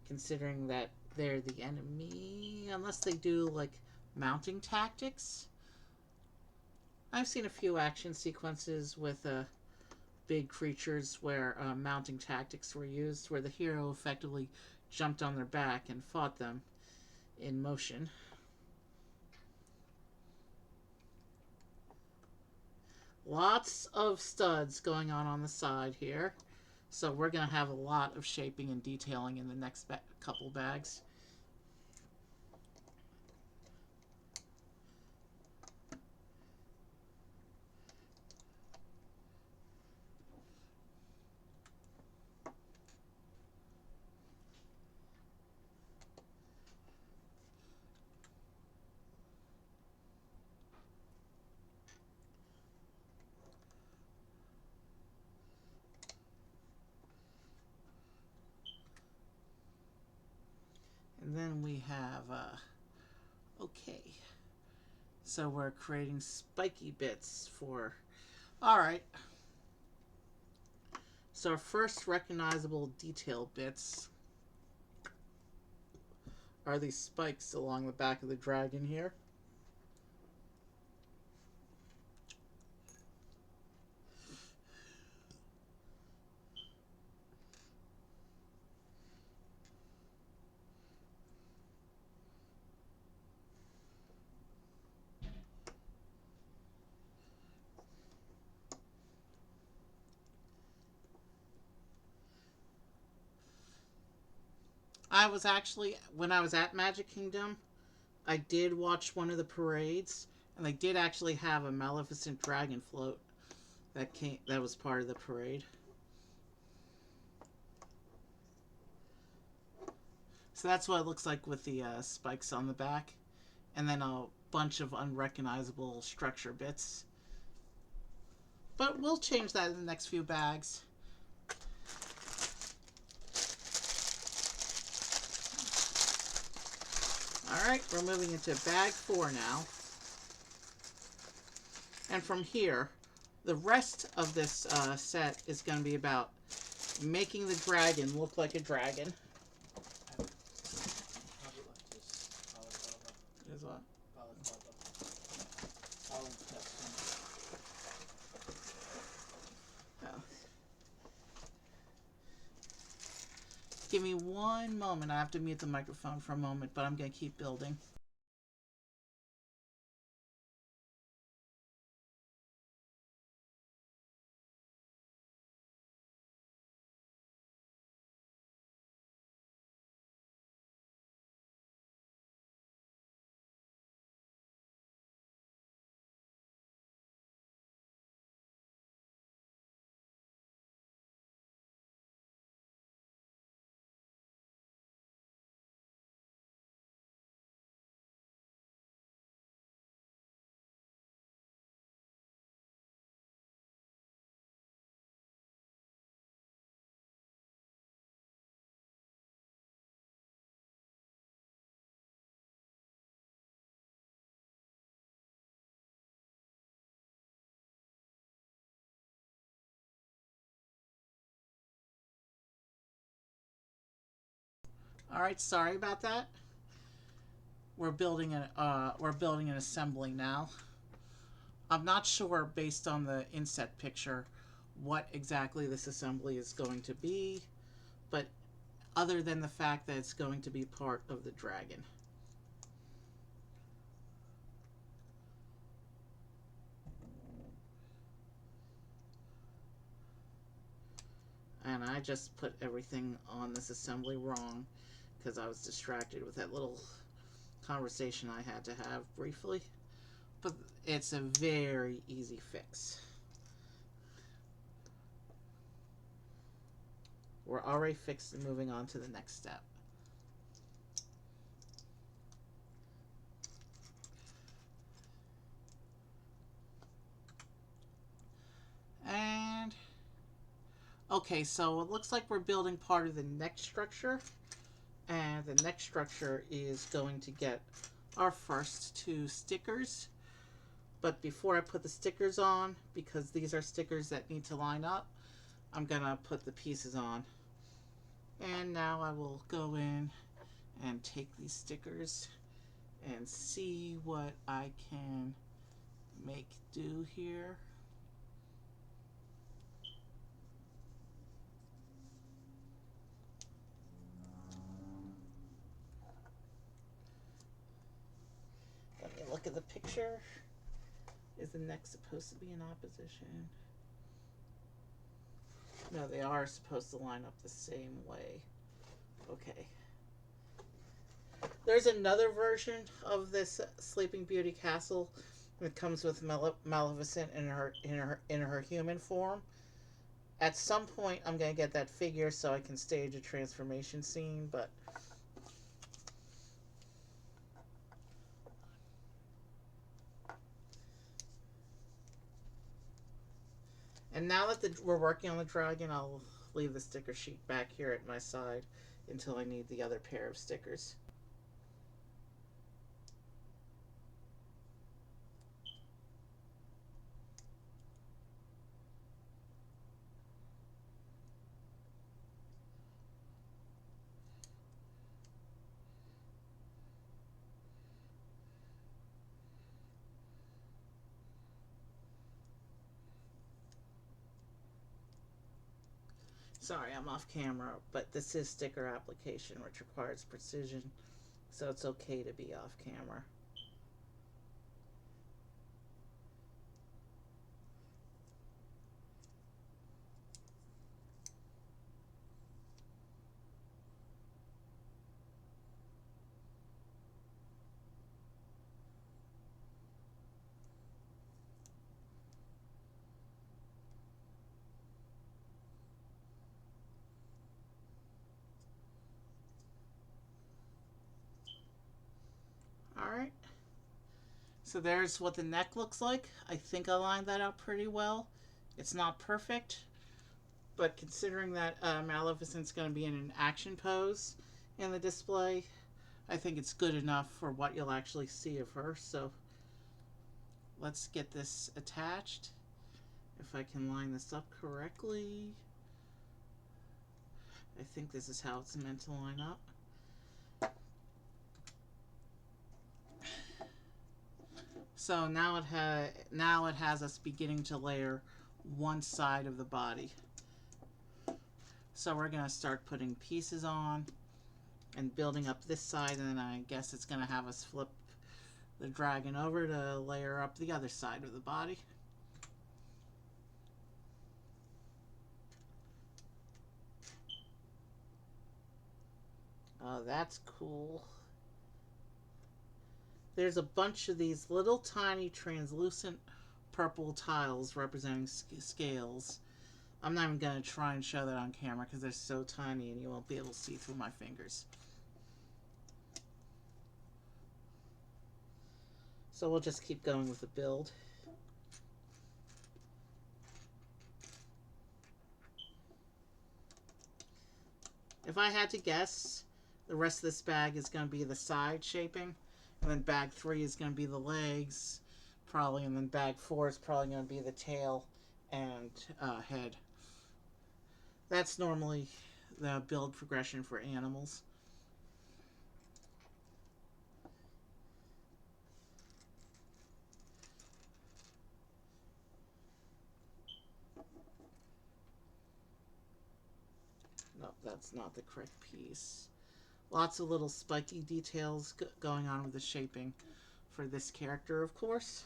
considering that they're the enemy, unless they do like mounting tactics. I've seen a few action sequences with big creatures where mounting tactics were used, where the hero effectively jumped on their back and fought them in motion. Lots of studs going on the side here. So we're going to have a lot of shaping and detailing in the next couple bags. And then we have, okay. So we're creating spiky bits for, all right. So our first recognizable detail bits are these spikes along the back of the dragon here. I was actually, when I was at Magic Kingdom, I did watch one of the parades, and they did actually have a Maleficent Dragon float that was part of the parade. So that's what it looks like with the spikes on the back, and then a bunch of unrecognizable structure bits. But we'll change that in the next few bags. Alright, we're moving into bag 4 now. And from here, the rest of this set is going to be about making the dragon look like a dragon. Is what? Oh. Give me one moment. I have to mute the microphone for a moment, but I'm going to keep building. All right, sorry about that. We're building an assembly now. I'm not sure based on the inset picture what exactly this assembly is going to be, but other than the fact that it's going to be part of the dragon. And I just put everything on this assembly wrong because I was distracted with that little conversation I had to have briefly. But it's a very easy fix. We're already fixed and moving on to the next step. And okay, so it looks like we're building part of the next structure. And the next structure is going to get our first 2 stickers. But before I put the stickers on, because these are stickers that need to line up, I'm gonna put the pieces on. And now I will go in and take these stickers and see what I can make do here. Let me look at the picture. Is the neck supposed to be in opposition? No, they are supposed to line up the same way. Okay. There's another version of this Sleeping Beauty castle that comes with Maleficent in her human form. At some point, I'm gonna get that figure so I can stage a transformation scene, but and now that we're working on the dragon, I'll leave the sticker sheet back here at my side until I need the other pair of stickers. Sorry, I'm off camera, but this is sticker application, which requires precision, so it's okay to be off camera. Alright, so there's what the neck looks like. I think I lined that up pretty well. It's not perfect, but considering that Maleficent's going to be in an action pose in the display, I think it's good enough for what you'll actually see of her. So let's get this attached. If I can line this up correctly. I think this is how it's meant to line up. So now it has us beginning to layer one side of the body. So we're going to start putting pieces on and building up this side, and then I guess it's going to have us flip the dragon over to layer up the other side of the body. Oh, that's cool. There's a bunch of these little tiny translucent purple tiles representing scales. I'm not even going to try and show that on camera because they're so tiny and you won't be able to see through my fingers. So we'll just keep going with the build. If I had to guess, the rest of this bag is going to be the side shaping, and then bag 3 is going to be the legs, probably, and then bag 4 is probably going to be the tail and head. That's normally the build progression for animals. No, that's not the correct piece. Lots of little spiky details going on with the shaping for this character, of course.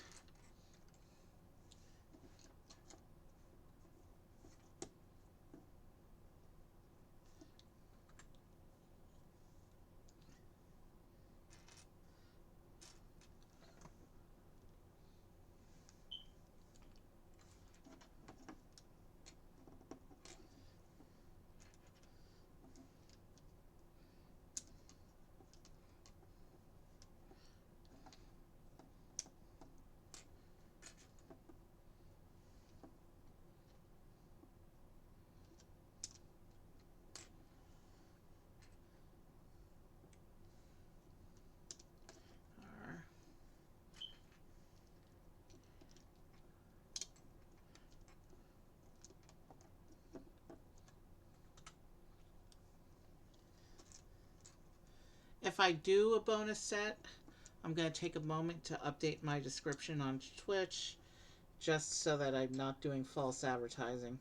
If I do a bonus set, I'm going to take a moment to update my description on Twitch, just so that I'm not doing false advertising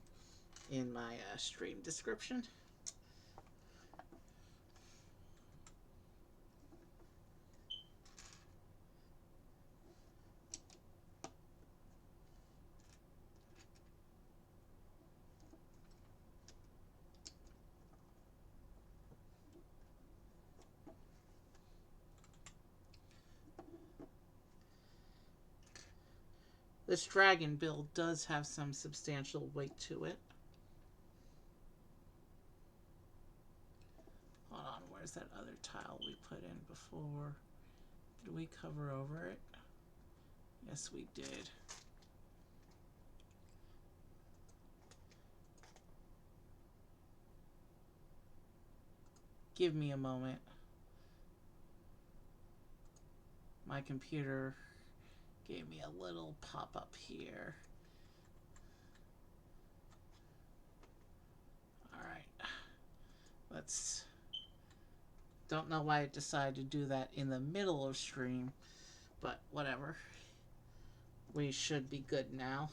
in my stream description. This dragon build does have some substantial weight to it. Hold on, where's that other tile we put in before? Did we cover over it? Yes, we did. Give me a moment. My computer gave me a little pop-up here. Alright. Let's... Don't know why it decided to do that in the middle of stream, but whatever. We should be good now.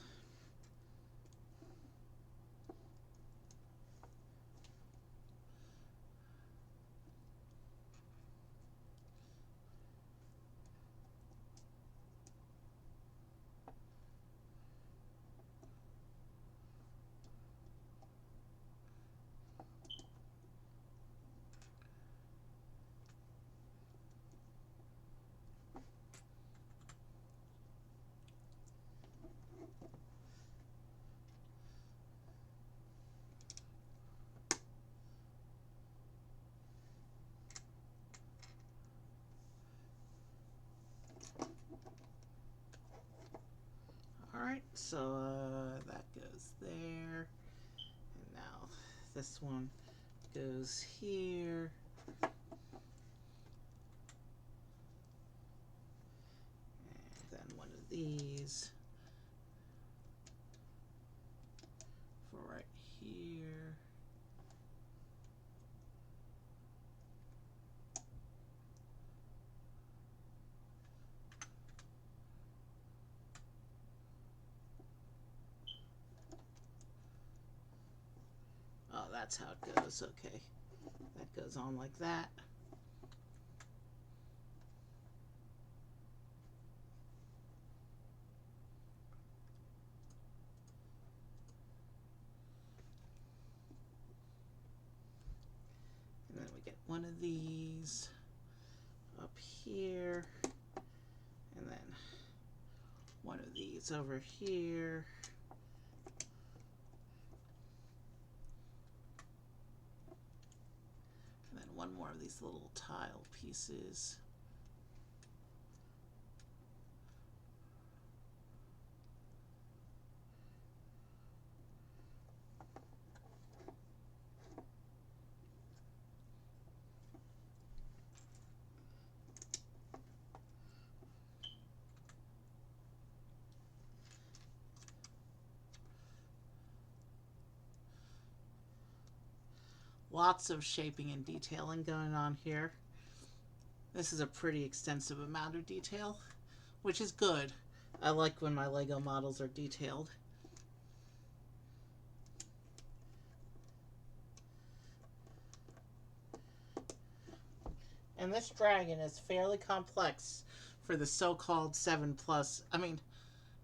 Alright, so that goes there. And now this one goes here. And then one of these for right here. Oh, that's how it goes. Okay. That goes on like that. And then we get one of these up here. And then one of these over here. One more of these little tile pieces. Lots of shaping and detailing going on here. This is a pretty extensive amount of detail, which is good. I like when my Lego models are detailed. And this dragon is fairly complex for the so-called 7+. I mean,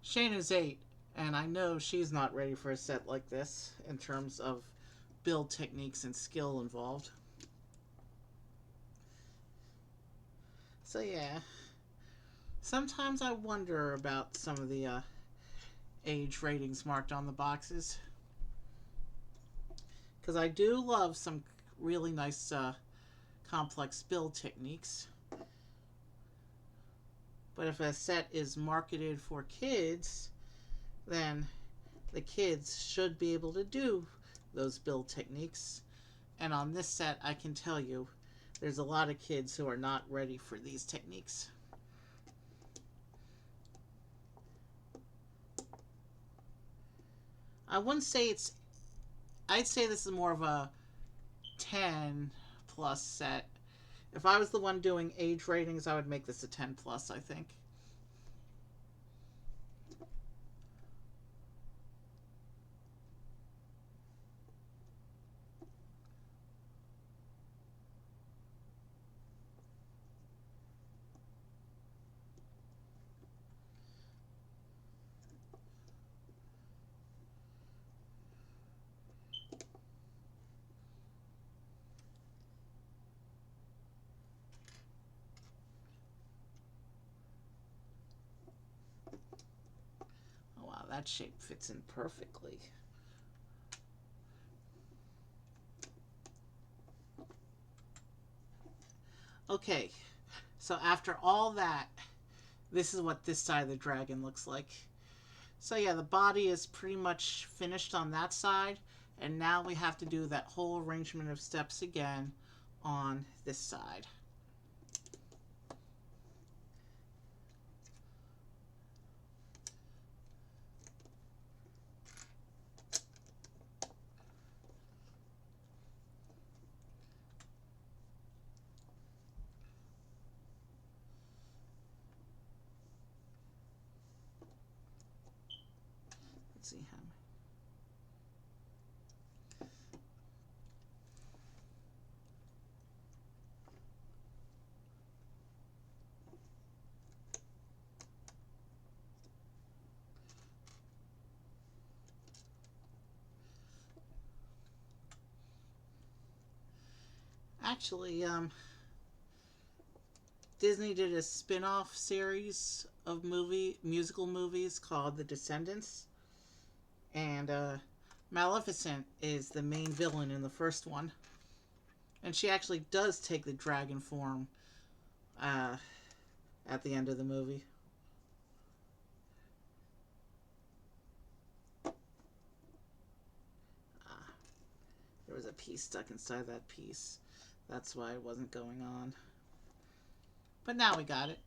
Shayna's 8, and I know she's not ready for a set like this in terms of build techniques and skill involved. So yeah, sometimes I wonder about some of the age ratings marked on the boxes, because I do love some really nice complex build techniques. But if a set is marketed for kids, then the kids should be able to do those build techniques. And on this set, I can tell you, there's a lot of kids who are not ready for these techniques. I wouldn't say it's... I'd say this is more of a 10+ set. If I was the one doing age ratings, I would make this a 10+, I think. that shape fits in perfectly. Okay, so after all that, this is what this side of the dragon looks like. So yeah, the body is pretty much finished on that side, and now we have to do that whole arrangement of steps again on this side. Let's see how. Actually, Disney did a spin-off series of musical movies called The Descendants, and Maleficent is the main villain in the first one, and she actually does take the dragon form uh, at the end of the movie. There was a piece stuck inside that piece. That's why it wasn't going on. But now we got it.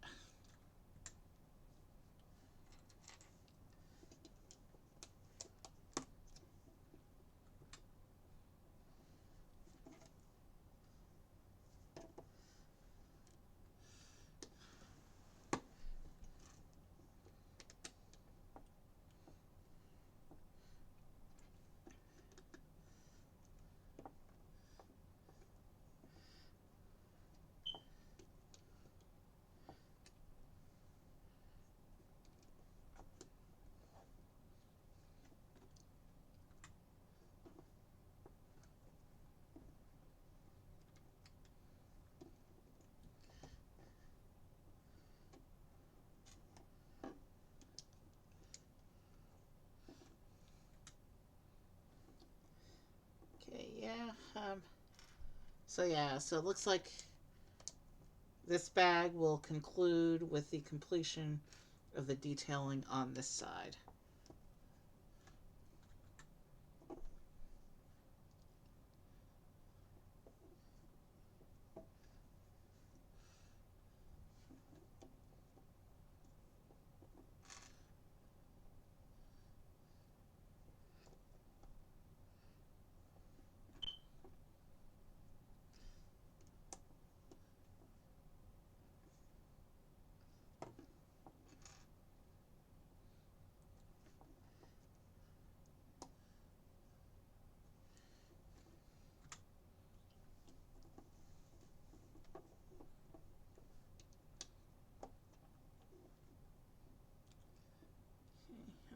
Okay, yeah. So it looks like this bag will conclude with the completion of the detailing on this side.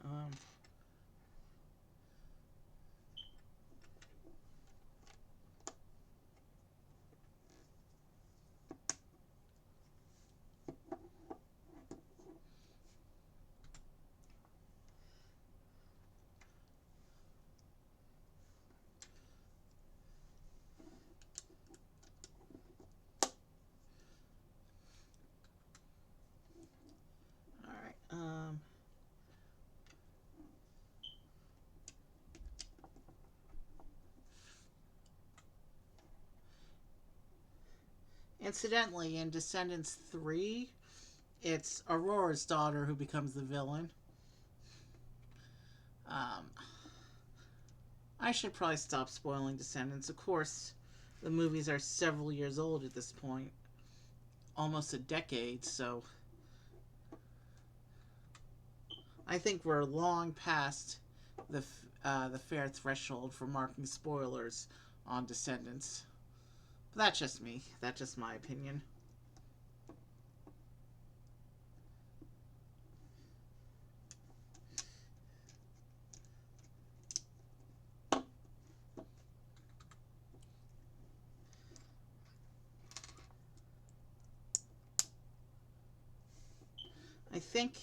Um, all right. Incidentally, in Descendants 3, it's Aurora's daughter who becomes the villain. Um, I should probably stop spoiling Descendants. Of course, the movies are several years old at this point, almost a decade, so I think we're long past the fair threshold for marking spoilers on Descendants. But that's just me. That's just my opinion. I think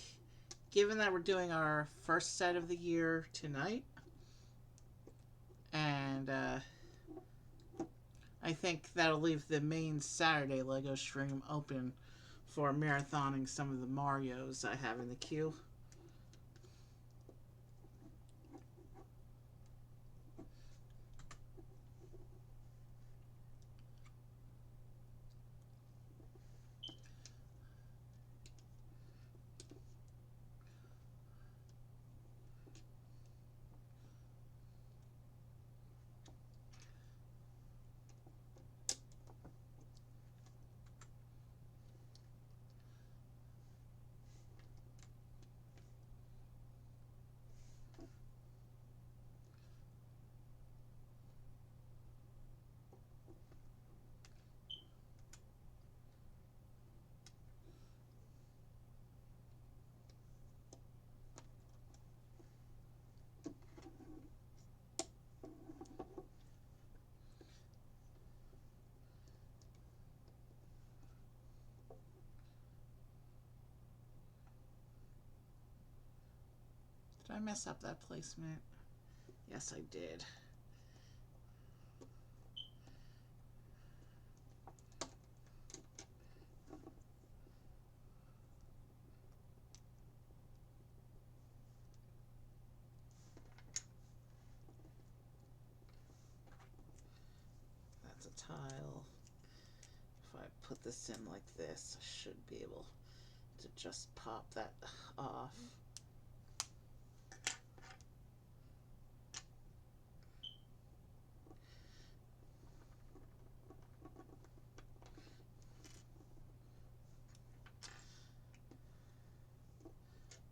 given that we're doing our first set of the year tonight, and I think that'll leave the main Saturday LEGO stream open for marathoning some of the Marios I have in the queue. Did I mess up that placement? Yes, I did. That's a tile. If I put this in like this, I should be able to just pop that off.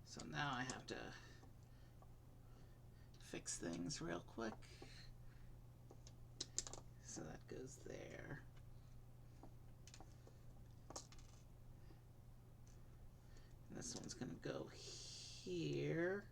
So now I have to fix things real quick. So that goes there. And this one's going to go here.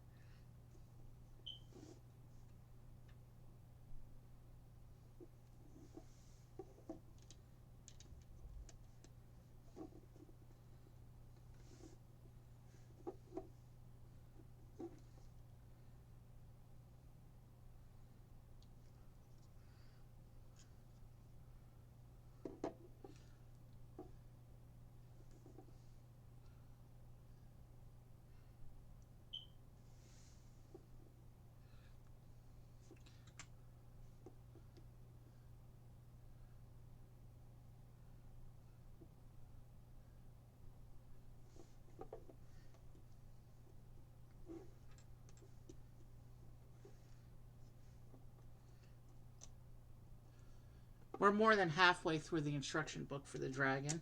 We're more than halfway through the instruction book for the dragon,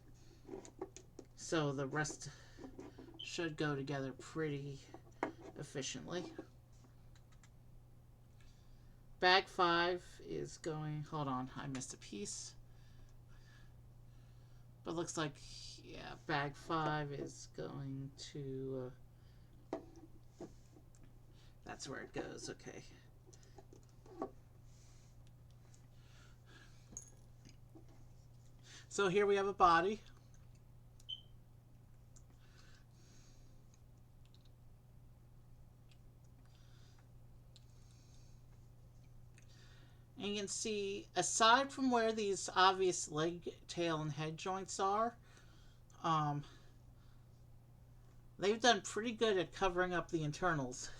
so the rest should go together pretty efficiently. Bag 5 is going... Hold on, I missed a piece. But looks like, yeah, bag 5 is going to... that's where it goes, okay. So here we have a body. And you can see, aside from where these obvious leg, tail, and head joints are, they've done pretty good at covering up the internals.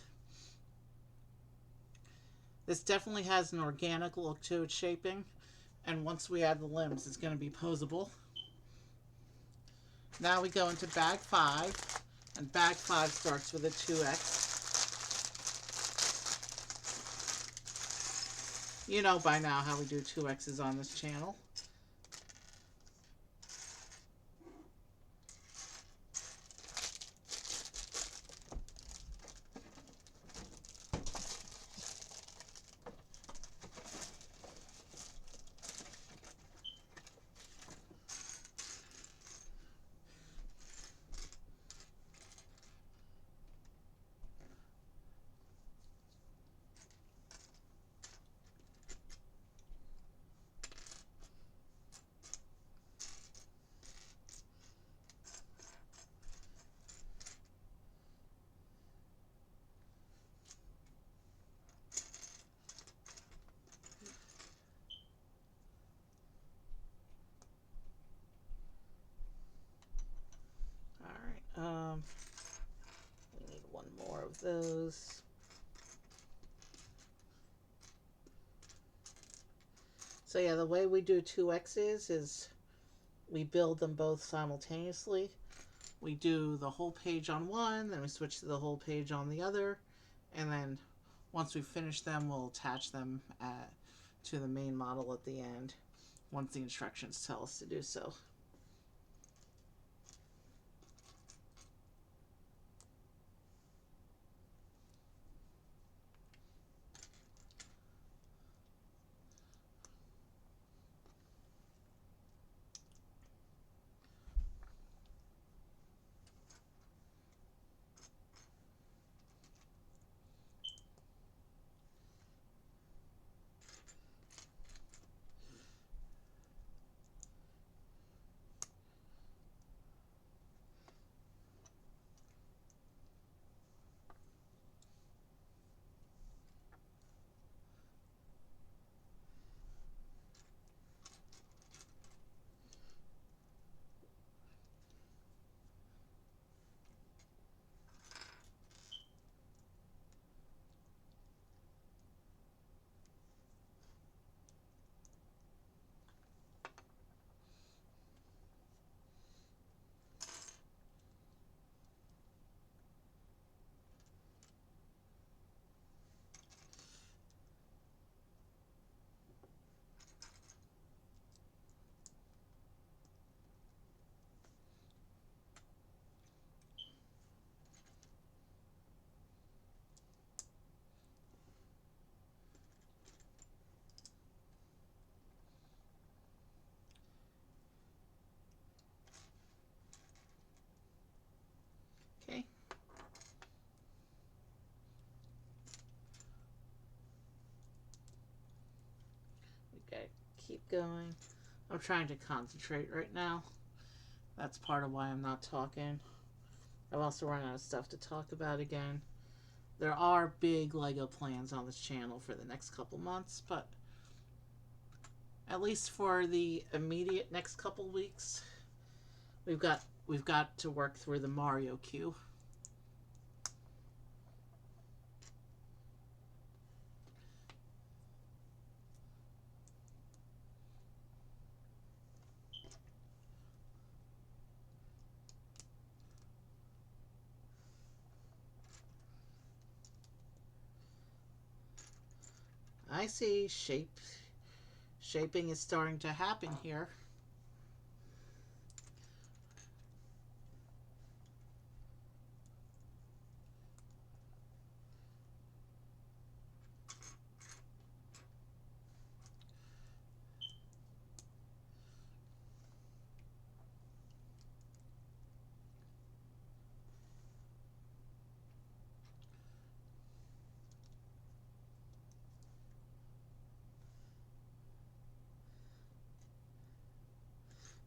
This definitely has an organic look to its shaping. And once we add the limbs, it's going to be posable. Now we go into bag 5. And bag 5 starts with a 2X. You know by now how we do 2X's on this channel. those. So yeah, the way we do 2X's is we build them both simultaneously. We do the whole page on one, then we switch to the whole page on the other, and then once we finish them, we'll attach them to the main model at the end once the instructions tell us to do so. Okay. We gotta keep going. I'm trying to concentrate right now. That's part of why I'm not talking. I've also run out of stuff to talk about again. There are big Lego plans on this channel for the next couple months, but at least for the immediate next couple weeks, we've got to work through the Mario queue. I see shaping is starting to happen here.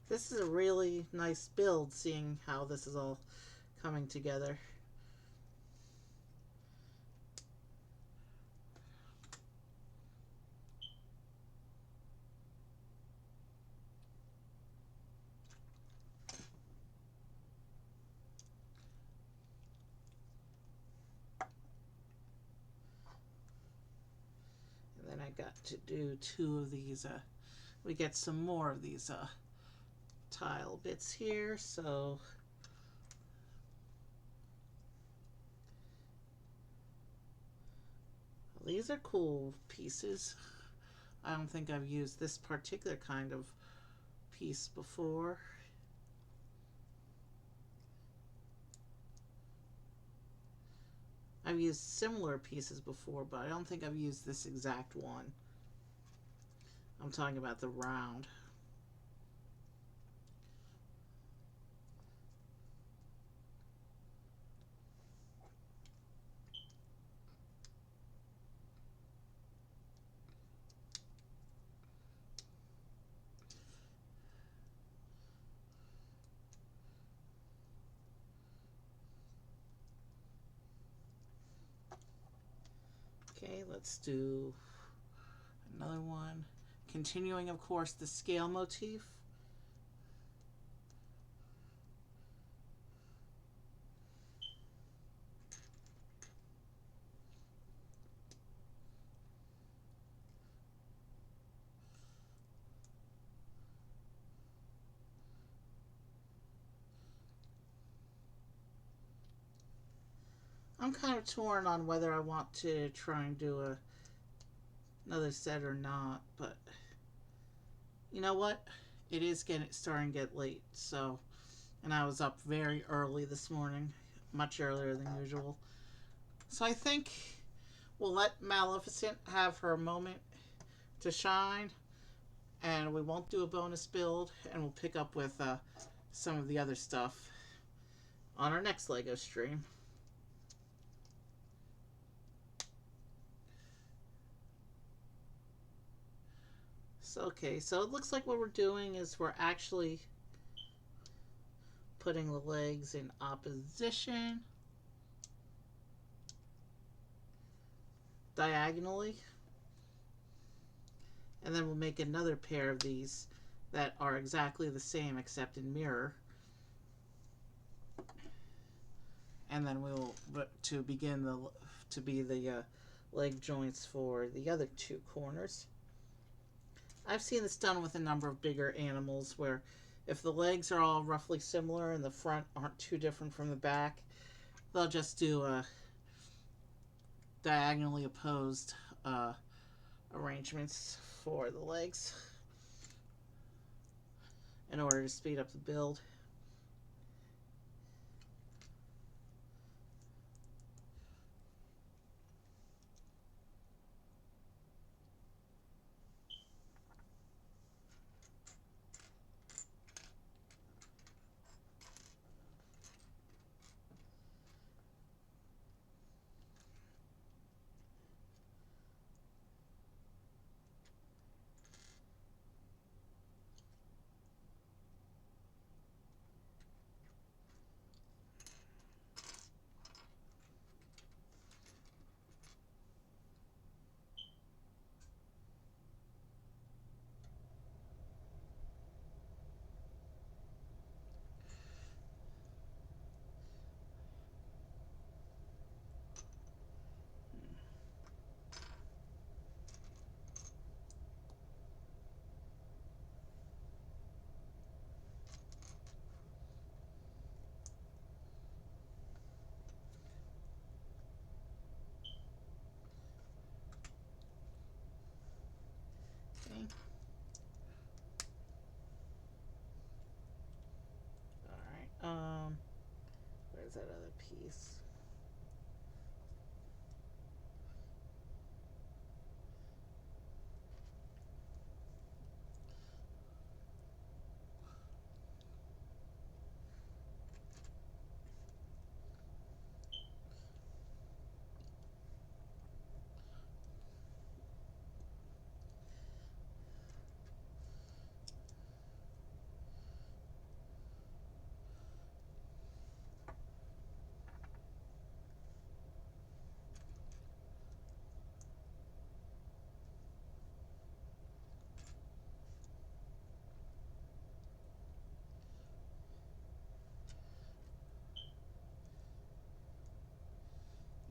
This is a really nice build, seeing how this is all coming together. And then I got to do two of these. We get some more of these tile bits here, so these are cool pieces. I don't think I've used this particular kind of piece before. I've used similar pieces before, but I don't think I've used this exact one. I'm talking about the round. Okay, let's do another one. Continuing, of course, the scale motif. I'm kind of torn on whether I want to try and do another set or not, but you know what? It is getting starting to get late, so and I was up very early this morning, much earlier than usual. So I think we'll let Maleficent have her moment to shine, and we won't do a bonus build, and we'll pick up with some of the other stuff on our next LEGO stream. So, okay, so it looks like what we're doing is we're actually putting the legs in opposition diagonally, and then we'll make another pair of these that are exactly the same except in mirror, and then we'll to begin to be the leg joints for the other two corners. I've seen this done with a number of bigger animals where if the legs are all roughly similar and the front aren't too different from the back, they'll just do diagonally opposed arrangements for the legs in order to speed up the build. Okay. All right. Where's that other piece?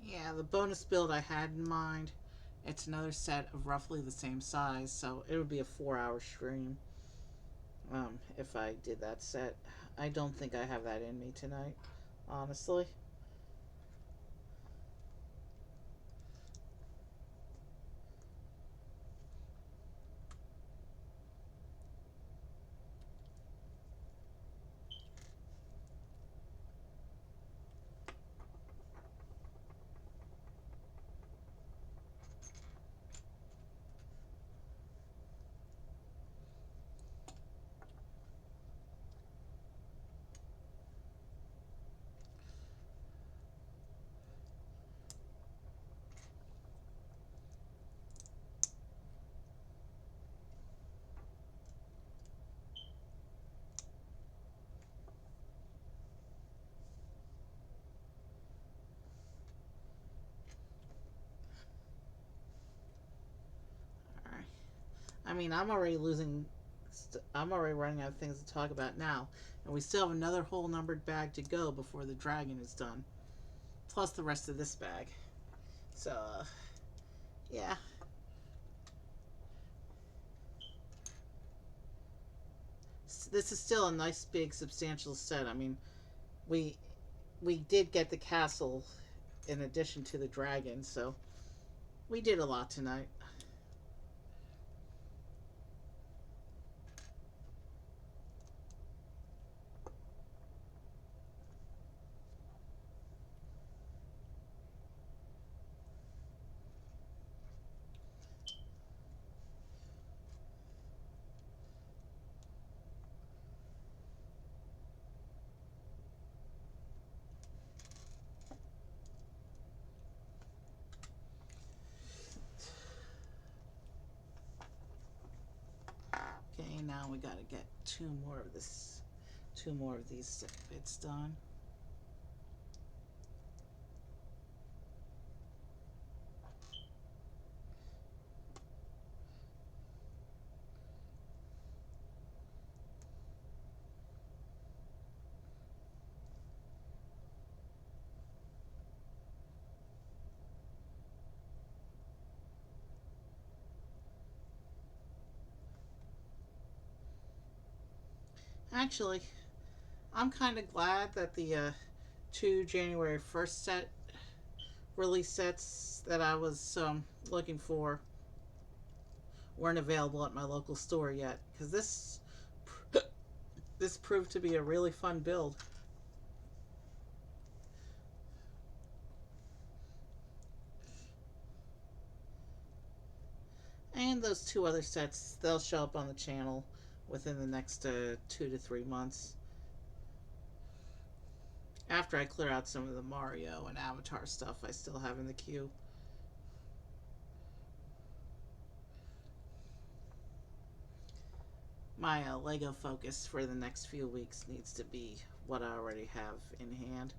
Yeah, the bonus build I had in mind, it's another set of roughly the same size, so it would be a 4-hour stream if I did that set. I don't think I have that in me tonight, honestly. Alright. I mean, I'm already losing. I'm already running out of things to talk about now, and we still have another whole numbered bag to go before the dragon is done, plus the rest of this bag. So, yeah. This is still a nice, big, substantial set. I mean, we we did get the castle in addition to the dragon. So we did a lot tonight. Okay, now we gotta get two more of these bits done. Actually, I'm kind of glad that the two January 1st release sets that I was looking for weren't available at my local store yet, because this proved to be a really fun build. And those two other sets, they'll show up on the channel within the next 2 to 3 months. After I clear out some of the Mario and Avatar stuff I still have in the queue. My Lego focus for the next few weeks needs to be what I already have in hand.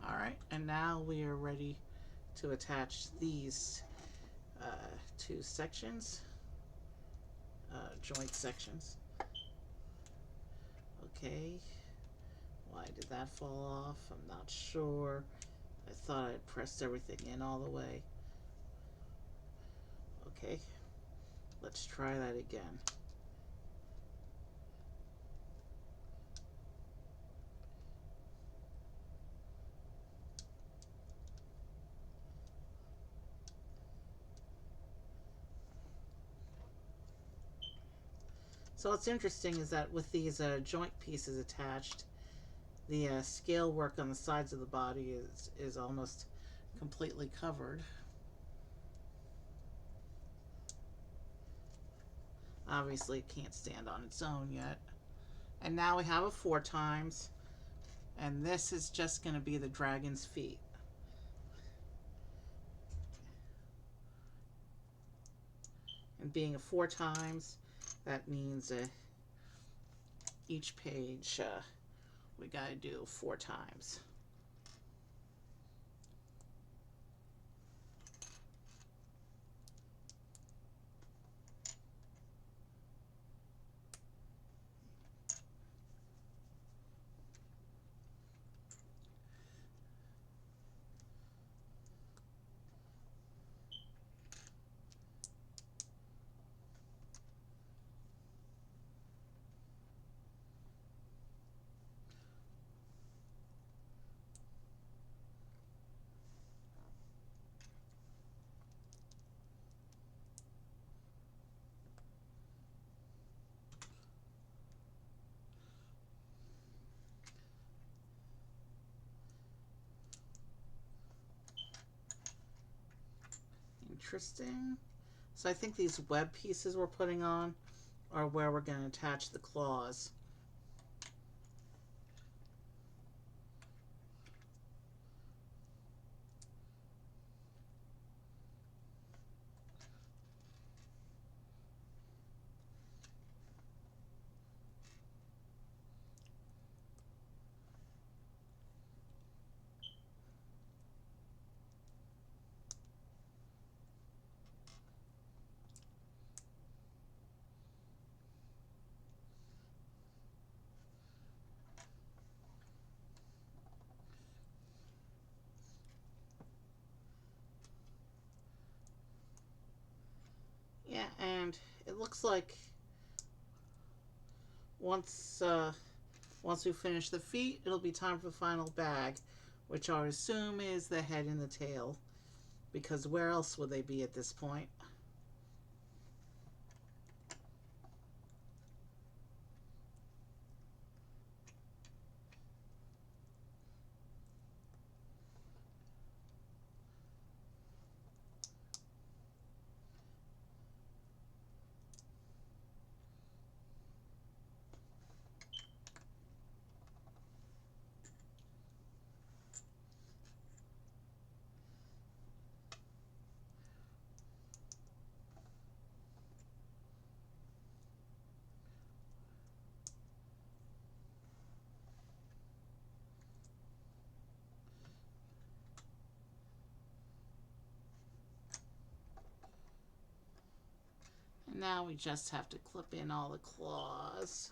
Alright, and now we are ready to attach these two sections, joint sections. Okay, why did that fall off? I'm not sure. I thought I'd pressed everything in all the way. Okay, let's try that again. So what's interesting is that with these joint pieces attached, the scale work on the sides of the body is almost completely covered. Obviously it can't stand on its own yet. And now we have a 4 times, and this is just going to be the dragon's feet. And being a 4 times, that means each page we got to do 4 times. Interesting. So I think these web pieces we're putting on are where we're going to attach the claws. Yeah, and it looks like once Once we finish the feet, it'll be time for the final bag, which I assume is the head and the tail, because where else would they be at this point? And now we just have to clip in all the claws.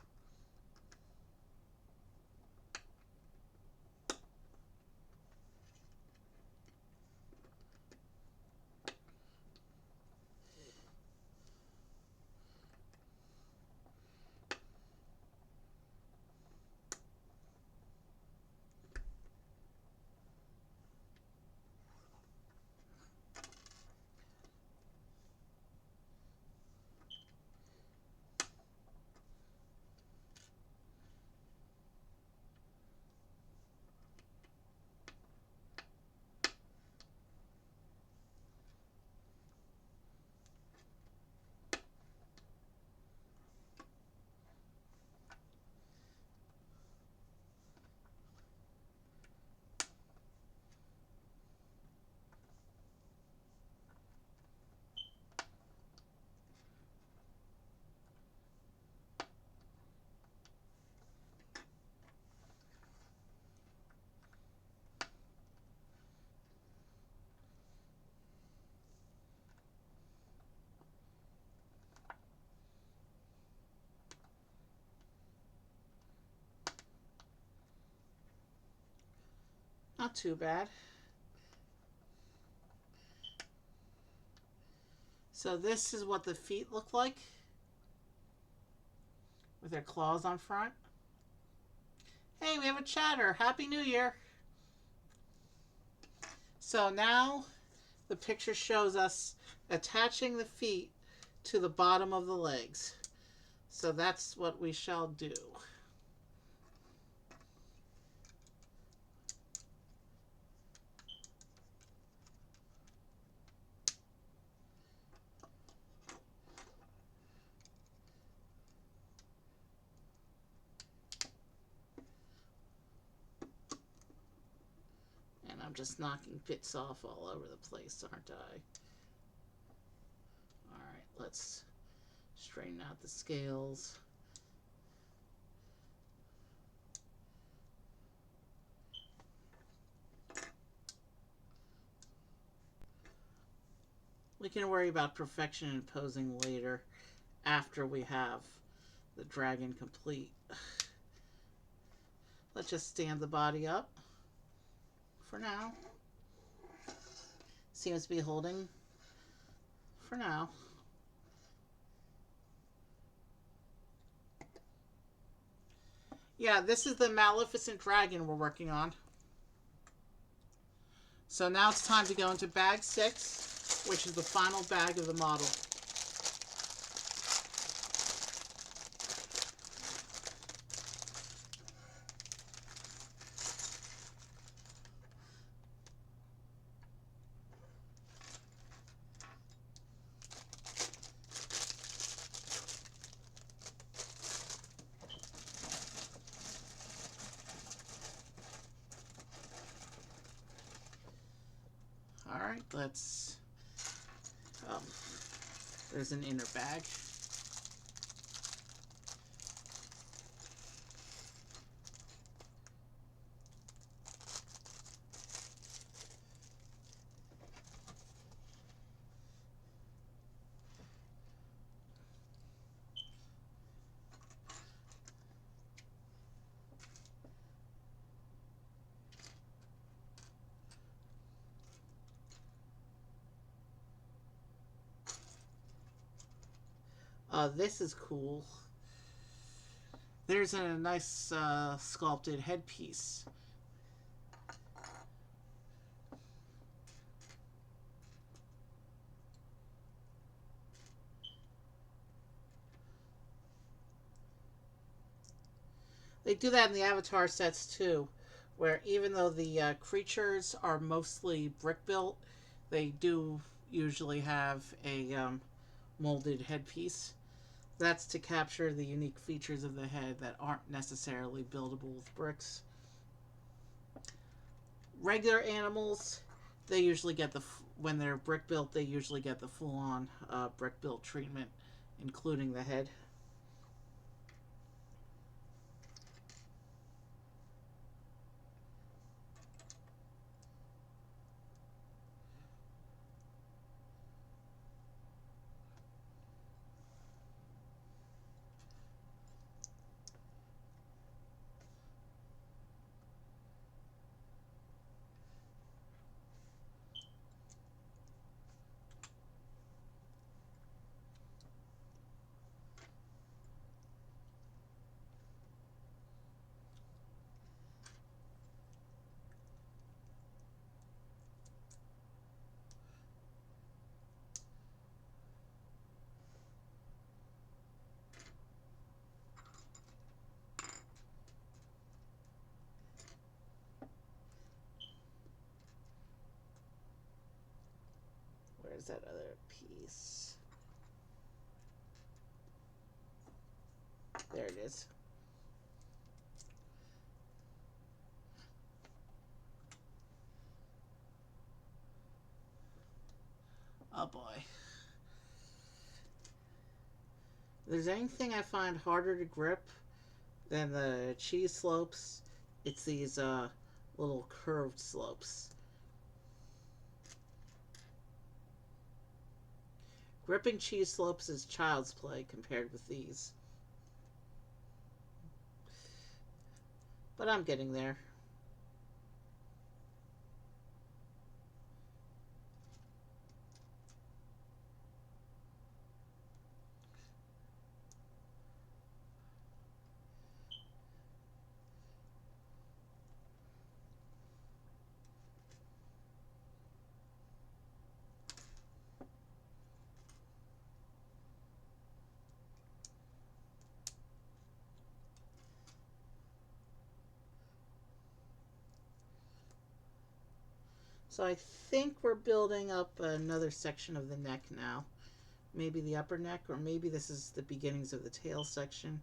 Not too bad. So this is what the feet look like with their claws on front. Hey, we have a chatter. Happy New Year. So now the picture shows us attaching the feet to the bottom of the legs. So that's what we shall do. I'm just knocking bits off all over the place, aren't I? Alright, let's straighten out the scales. We can worry about perfection and posing later after we have the dragon complete. Let's just stand the body up for now. Seems to be holding for now. Yeah, this is the Maleficent Dragon we're working on. So now it's time to go into bag 6, which is the final bag of the model. Alright, let's... there's an inner bag. This is cool. There's a nice sculpted headpiece. They do that in the Avatar sets too, where even though the creatures are mostly brick built, they do usually have a molded headpiece. That's to capture the unique features of the head that aren't necessarily buildable with bricks. Regular animals, they usually get when they're brick built, they usually get the full on brick built treatment, including the head. Where's that other piece? There it is. Oh boy. If there's anything I find harder to grip than the cheese slopes, it's these little curved slopes. Gripping cheese slopes is child's play compared with these. But I'm getting there. So I think we're building up another section of the neck now. Maybe the upper neck, or maybe this is the beginnings of the tail section.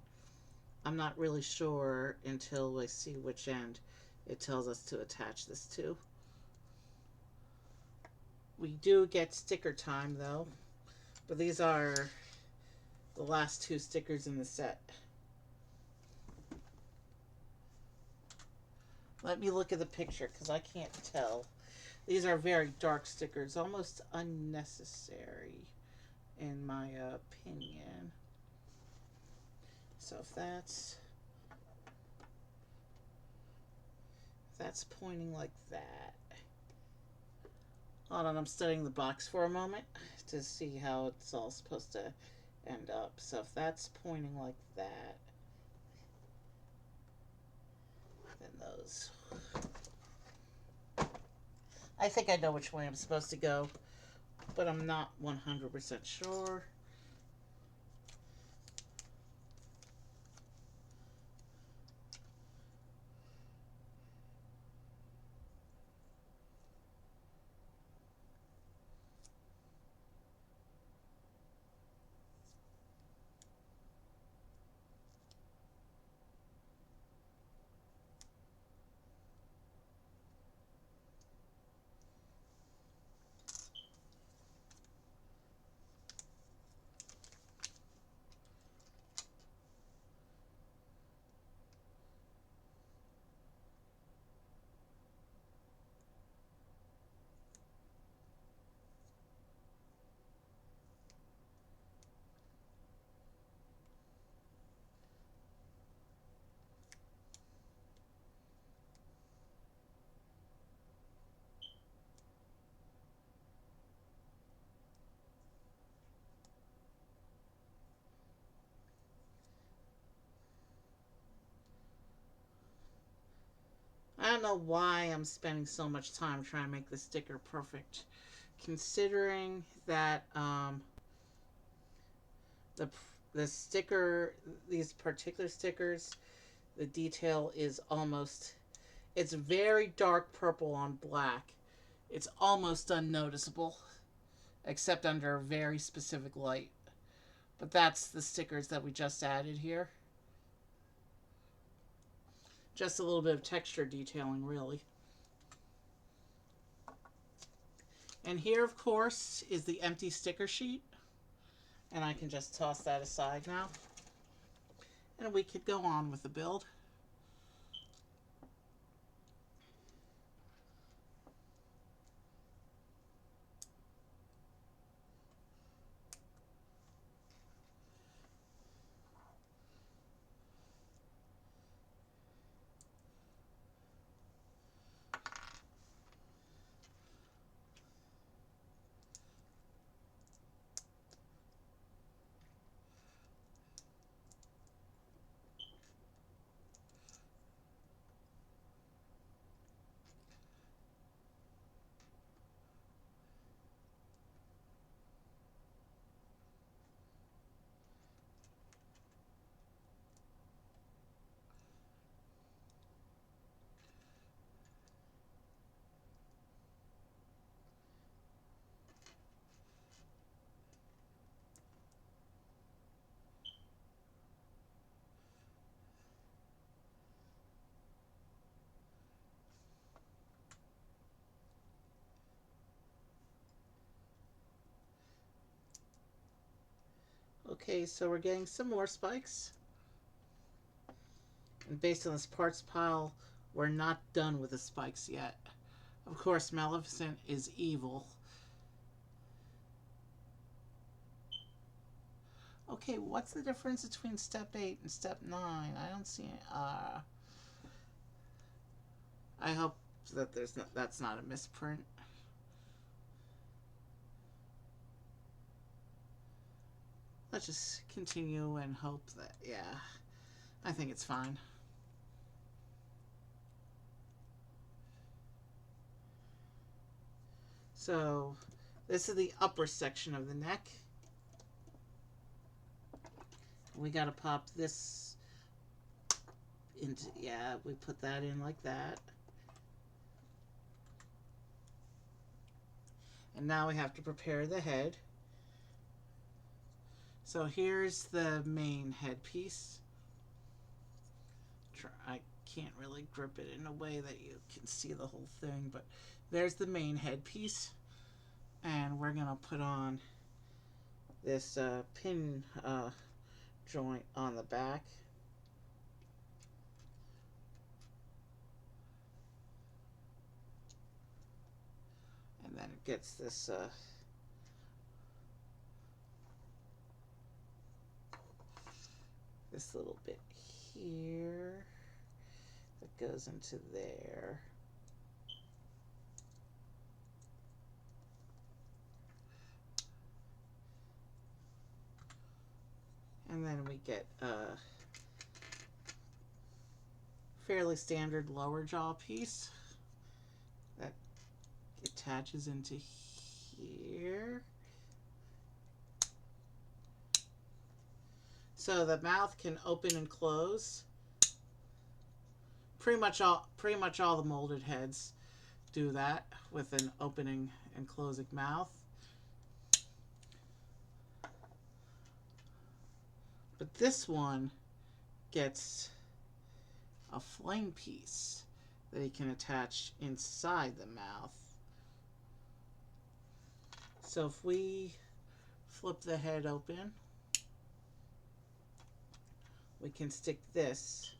I'm not really sure until I see which end it tells us to attach this to. We do get sticker time though, but these are the last two stickers in the set. Let me look at the picture because I can't tell. These are very dark stickers, almost unnecessary in my opinion. So if that's pointing like that. Hold on, I'm studying the box for a moment to see how it's all supposed to end up. So if that's pointing like that, then those. I think I know which way I'm supposed to go, but I'm not 100% sure. I don't know why I'm spending so much time trying to make the sticker perfect, considering that the the sticker, these particular stickers, the detail is almost, it's very dark purple on black. It's almost unnoticeable, except under a very specific light. But that's the stickers that we just added here. Just a little bit of texture detailing, really. And here, of course, is the empty sticker sheet. And I can just toss that aside now. And we could go on with the build. Okay, so we're getting some more spikes. And based on this parts pile, we're not done with the spikes yet. Of course, Maleficent is evil. Okay, what's the difference between step 8 and step 9? I don't see it. I hope that that's not a misprint. Let's just continue and hope that, yeah, I think it's fine. So, this is the upper section of the neck. We gotta pop this into, yeah, we put that in like that. And now we have to prepare the head. So here's the main headpiece. I can't really grip it in a way that you can see the whole thing, but there's the main headpiece. And we're gonna put on this pin joint on the back. And then it gets this this little bit here that goes into there. And then we get a fairly standard lower jaw piece that attaches into here. So the mouth can open and close. Pretty much all the molded heads do that with an opening and closing mouth. But this one gets a flame piece that you can attach inside the mouth. So if we flip the head open, we can stick this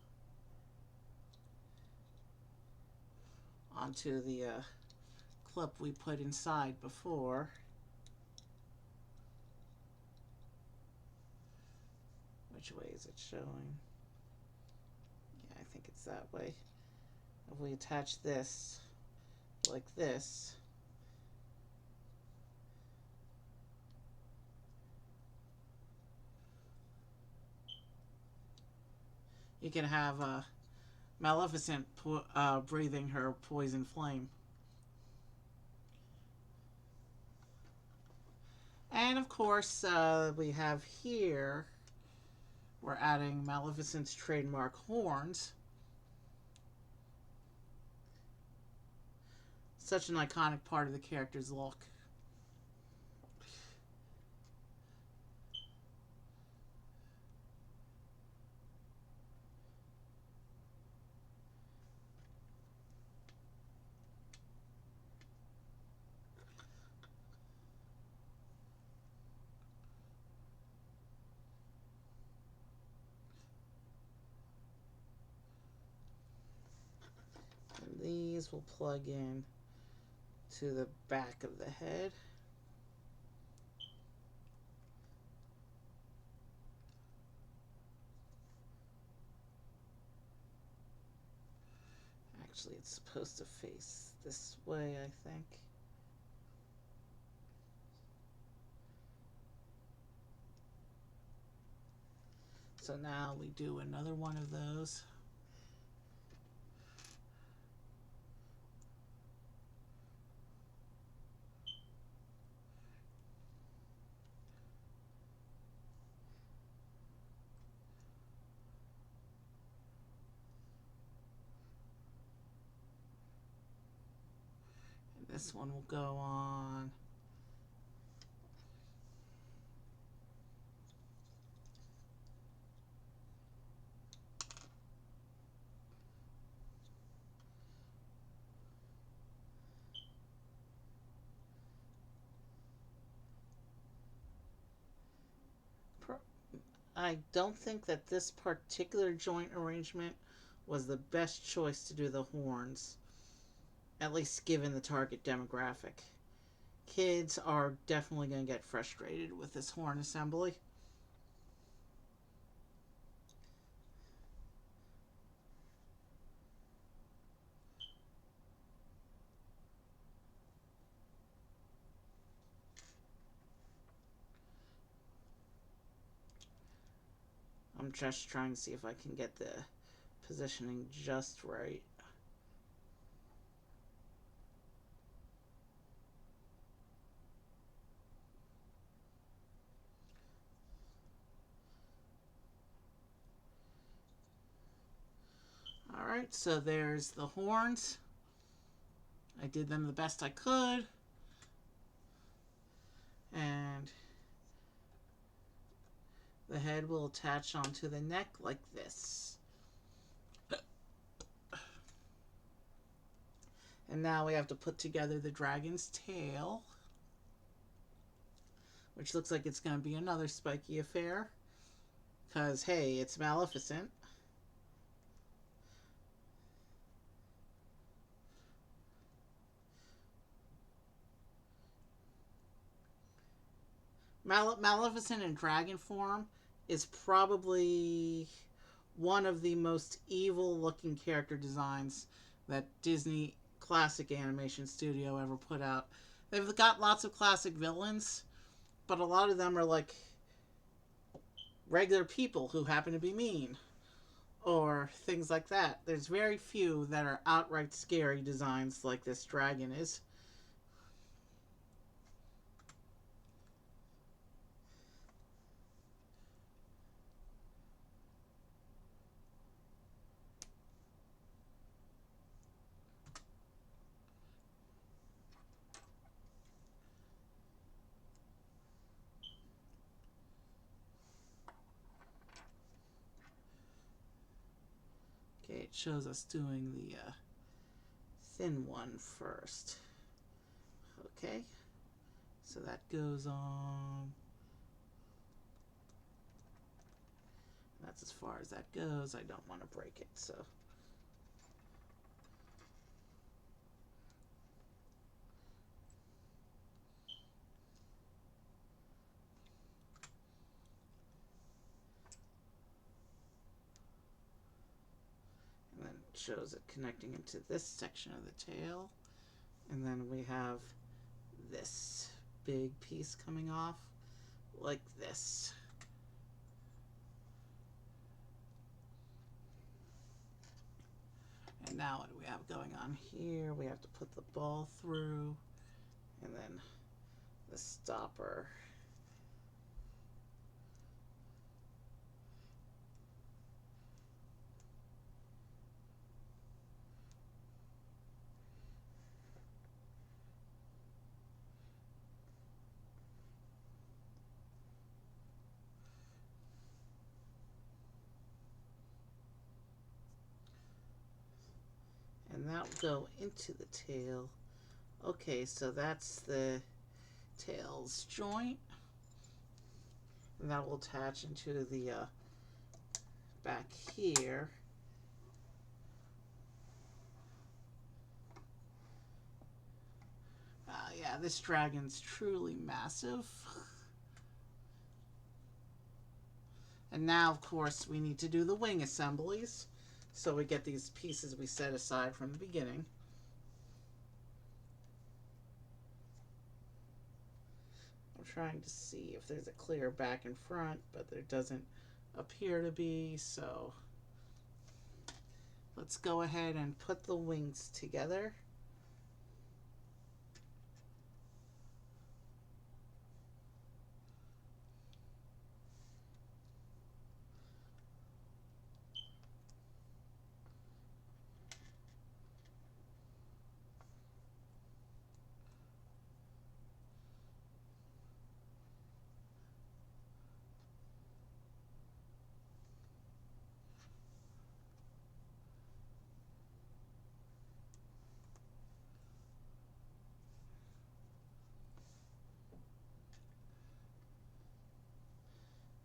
onto the clip we put inside before. Which way is it showing? Yeah, I think it's that way. If we attach this like this, you can have Maleficent breathing her poison flame. And of course, we have here, we're adding Maleficent's trademark horns. Such an iconic part of the character's look. And these will plug in to the back of the head. Actually, it's supposed to face this way, I think. So now we do another one of those. And this one will go on. I don't think that this particular joint arrangement was the best choice to do the horns, at least given the target demographic. Kids are definitely going to get frustrated with this horn assembly. I'm just trying to see if I can get the positioning just right. Alright, so there's the horns. I did them the best I could. And the head will attach onto the neck like this. And now we have to put together the dragon's tail, which looks like it's going to be another spiky affair. Because, hey, it's Maleficent. Maleficent in dragon form is probably one of the most evil looking character designs that Disney classic animation studio ever put out. They've got lots of classic villains, but a lot of them are like regular people who happen to be mean or things like that. There's very few that are outright scary designs like this dragon is. Okay, it shows us doing the thin one first. Okay, so that goes on. That's as far as that goes. I don't want to break it, so. And then it shows it connecting into this section of the tail. And then we have this big piece coming off like this. And now what do we have going on here? We have to put the ball through, and then the stopper. And that will go into the tail. Okay, so that's the tails joint. And that will attach into the back here. Yeah, this dragon's truly massive. And now, of course, we need to do the wing assemblies. So we get these pieces we set aside from the beginning. I'm trying to see if there's a clear back and front, but there doesn't appear to be, so let's go ahead and put the wings together.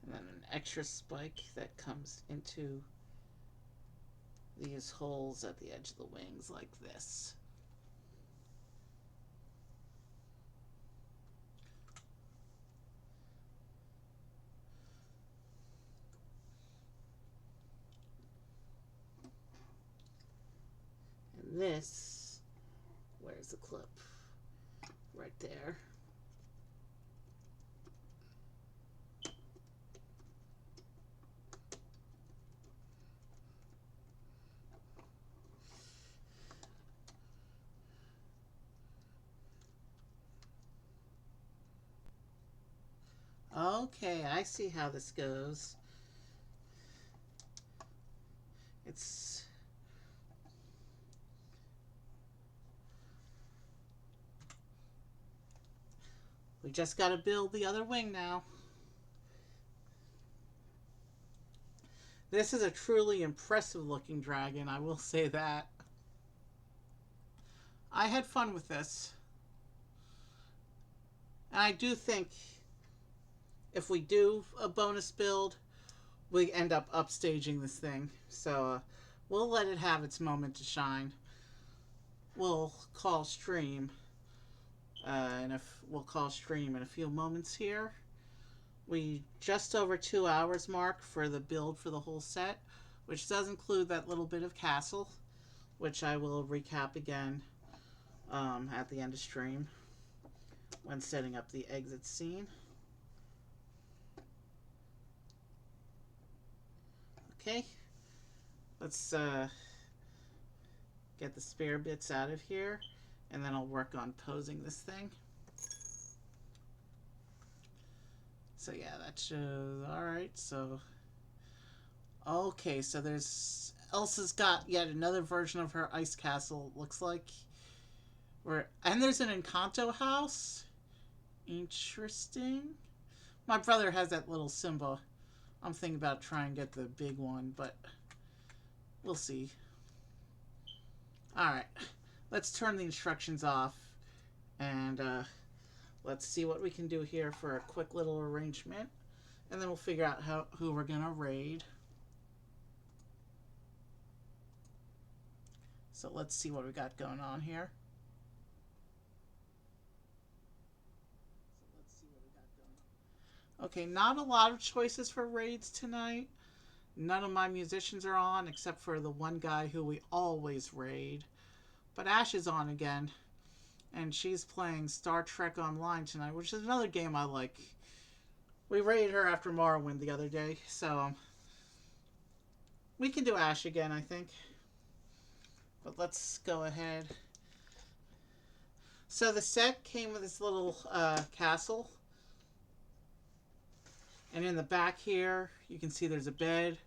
And then an extra spike that comes into these holes at the edge of the wings like this. And this, where's the clip? Right there. Okay, I see how this goes. We just got to build the other wing now. This is a truly impressive looking dragon, I will say that. I had fun with this. And I do think if we do a bonus build, we end up upstaging this thing. So we'll let it have its moment to shine. We'll call stream. We'll call stream in a few moments here. We just over 2 hours mark for the build for the whole set, which does include that little bit of castle, which I will recap again at the end of stream when setting up the exit scene. Okay, let's get the spare bits out of here, and then I'll work on posing this thing. So yeah, that shows. Alright, so okay, so there's Elsa's got yet another version of her ice castle, looks like. And there's an Encanto house. Interesting. My brother has that little Simba. I'm thinking about trying to get the big one, but we'll see. Alright, let's turn the instructions off, and let's see what we can do here for a quick little arrangement, and then we'll figure out who we're going to raid. So let's see what we got going on here. Okay, not a lot of choices for raids tonight. None of my musicians are on, except for the one guy who we always raid. But Ash is on again, and she's playing Star Trek Online tonight, which is another game I like. We raided her after Morrowind the other day, so we can do Ash again, I think. But let's go ahead. So the set came with this little castle. And in the back here, you can see there's a bed.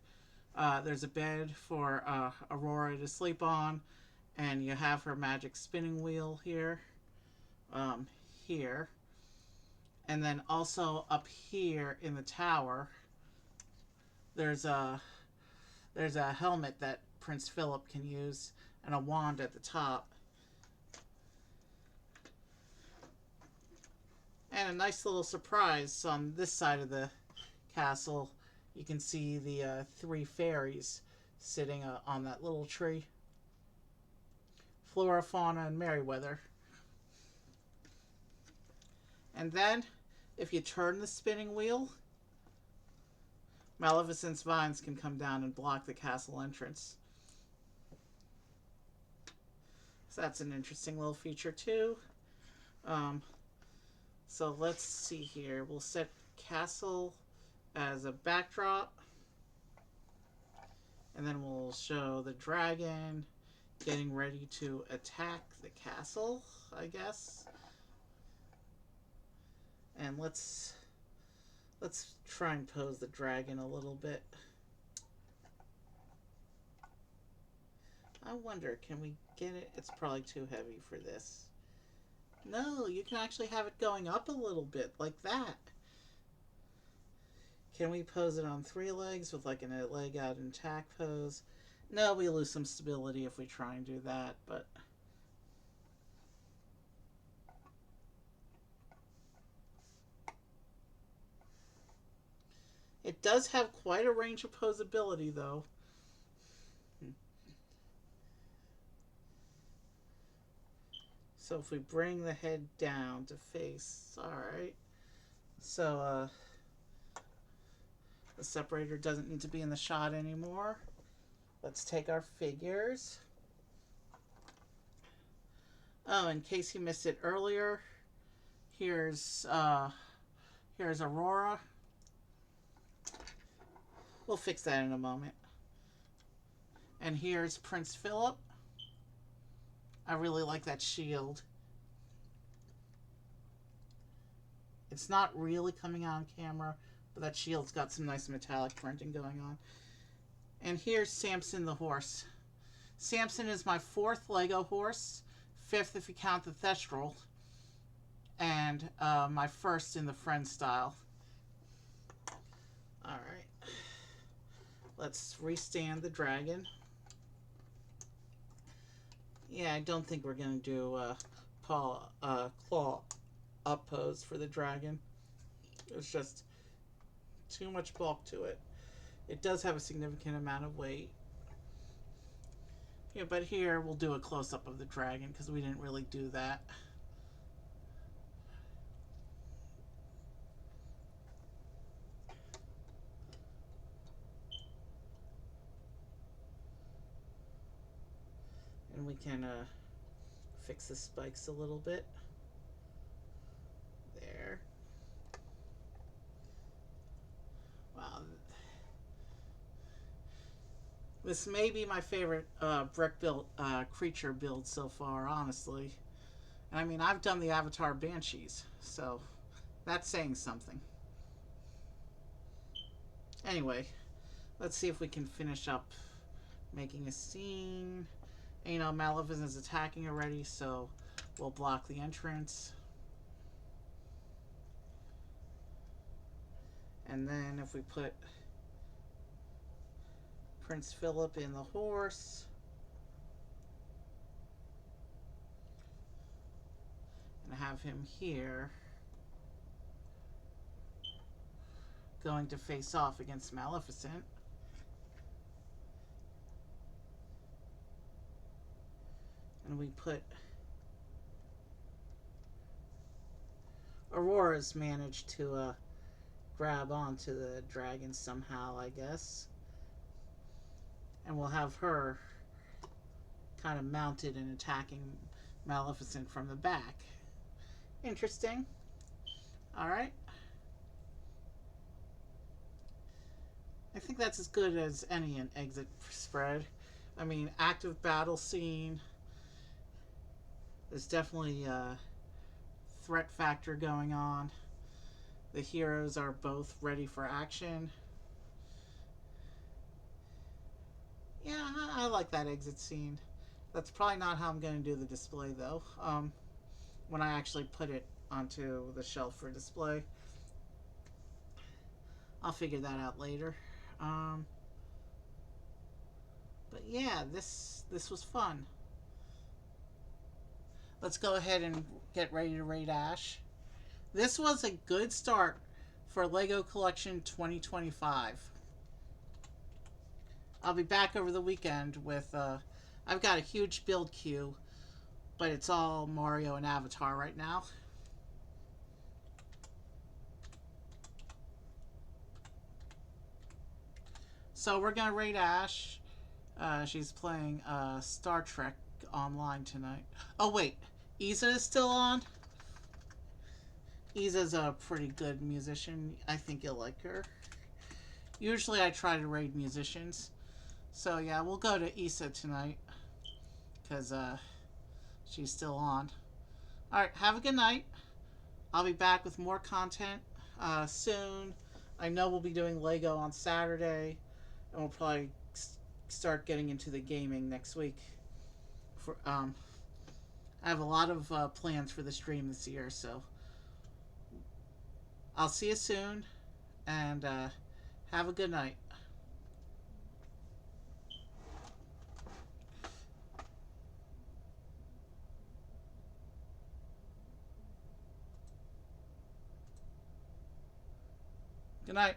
There's a bed for Aurora to sleep on. And you have her magic spinning wheel here. Here. And then also up here in the tower, there's a helmet that Prince Phillip can use and a wand at the top. And a nice little surprise on this side of the castle. You can see the 3 fairies sitting on that little tree. Flora, Fauna, and Merryweather. And then, if you turn the spinning wheel, Maleficent's vines can come down and block the castle entrance. So that's an interesting little feature too. So let's see here. We'll set castle as a backdrop. And then we'll show the dragon getting ready to attack the castle, I guess. And let's try and pose the dragon a little bit. I wonder, can we get it? It's probably too heavy for this. No, you can actually have it going up a little bit, like that. Can we pose it on 3 legs with like a leg out intact pose? No, we lose some stability if we try and do that, but... It does have quite a range of posability, though. So if we bring the head down to face, alright. So, the separator doesn't need to be in the shot anymore. Let's take our figures. Oh, in case you missed it earlier, here's Aurora. We'll fix that in a moment. And here's Prince Phillip. I really like that shield. It's not really coming out on camera, but that shield's got some nice metallic printing going on. And here's Samson the horse. Samson is my 4th Lego horse, 5th if you count the Thestral, and my 1st in the Friend style. Alright. Let's restand the dragon. Yeah, I don't think we're going to do claw up pose for the dragon. It's just too much bulk to it. It does have a significant amount of weight. Yeah, but here we'll do a close-up of the dragon because we didn't really do that. And we can fix the spikes a little bit. There. Wow. This may be my favorite brick built creature build so far, honestly. And I mean, I've done the Avatar Banshees, so that's saying something. Anyway, let's see if we can finish up making a scene. You know, Maleficent is attacking already, so we'll block the entrance. And then if we put Prince Phillip in the horse, and have him here going to face off against Maleficent. And we put Aurora's managed to grab onto the dragon somehow, I guess. And we'll have her kind of mounted and attacking Maleficent from the back. Interesting. Alright. I think that's as good as any an exit spread. I mean, active battle scene. There's definitely a threat factor going on. The heroes are both ready for action. Yeah, I like that exit scene. That's probably not how I'm going to do the display, though. When I actually put it onto the shelf for display, I'll figure that out later. Um, but yeah, this was fun. Let's go ahead and get ready to raid Ash. This was a good start for Lego Collection 2025. I'll be back over the weekend with. I've got a huge build queue, but it's all Mario and Avatar right now. So we're gonna raid Ash. She's playing Star Trek online tonight. Oh wait, Isa is still on. Isa's a pretty good musician. I think you'll like her. Usually I try to raid musicians. So yeah, we'll go to Isa tonight. Because she's still on. Alright, have a good night. I'll be back with more content soon. I know we'll be doing Lego on Saturday. And we'll probably start getting into the gaming next week. I have a lot of plans for the stream this year, so I'll see you soon, and have a good night. Good night.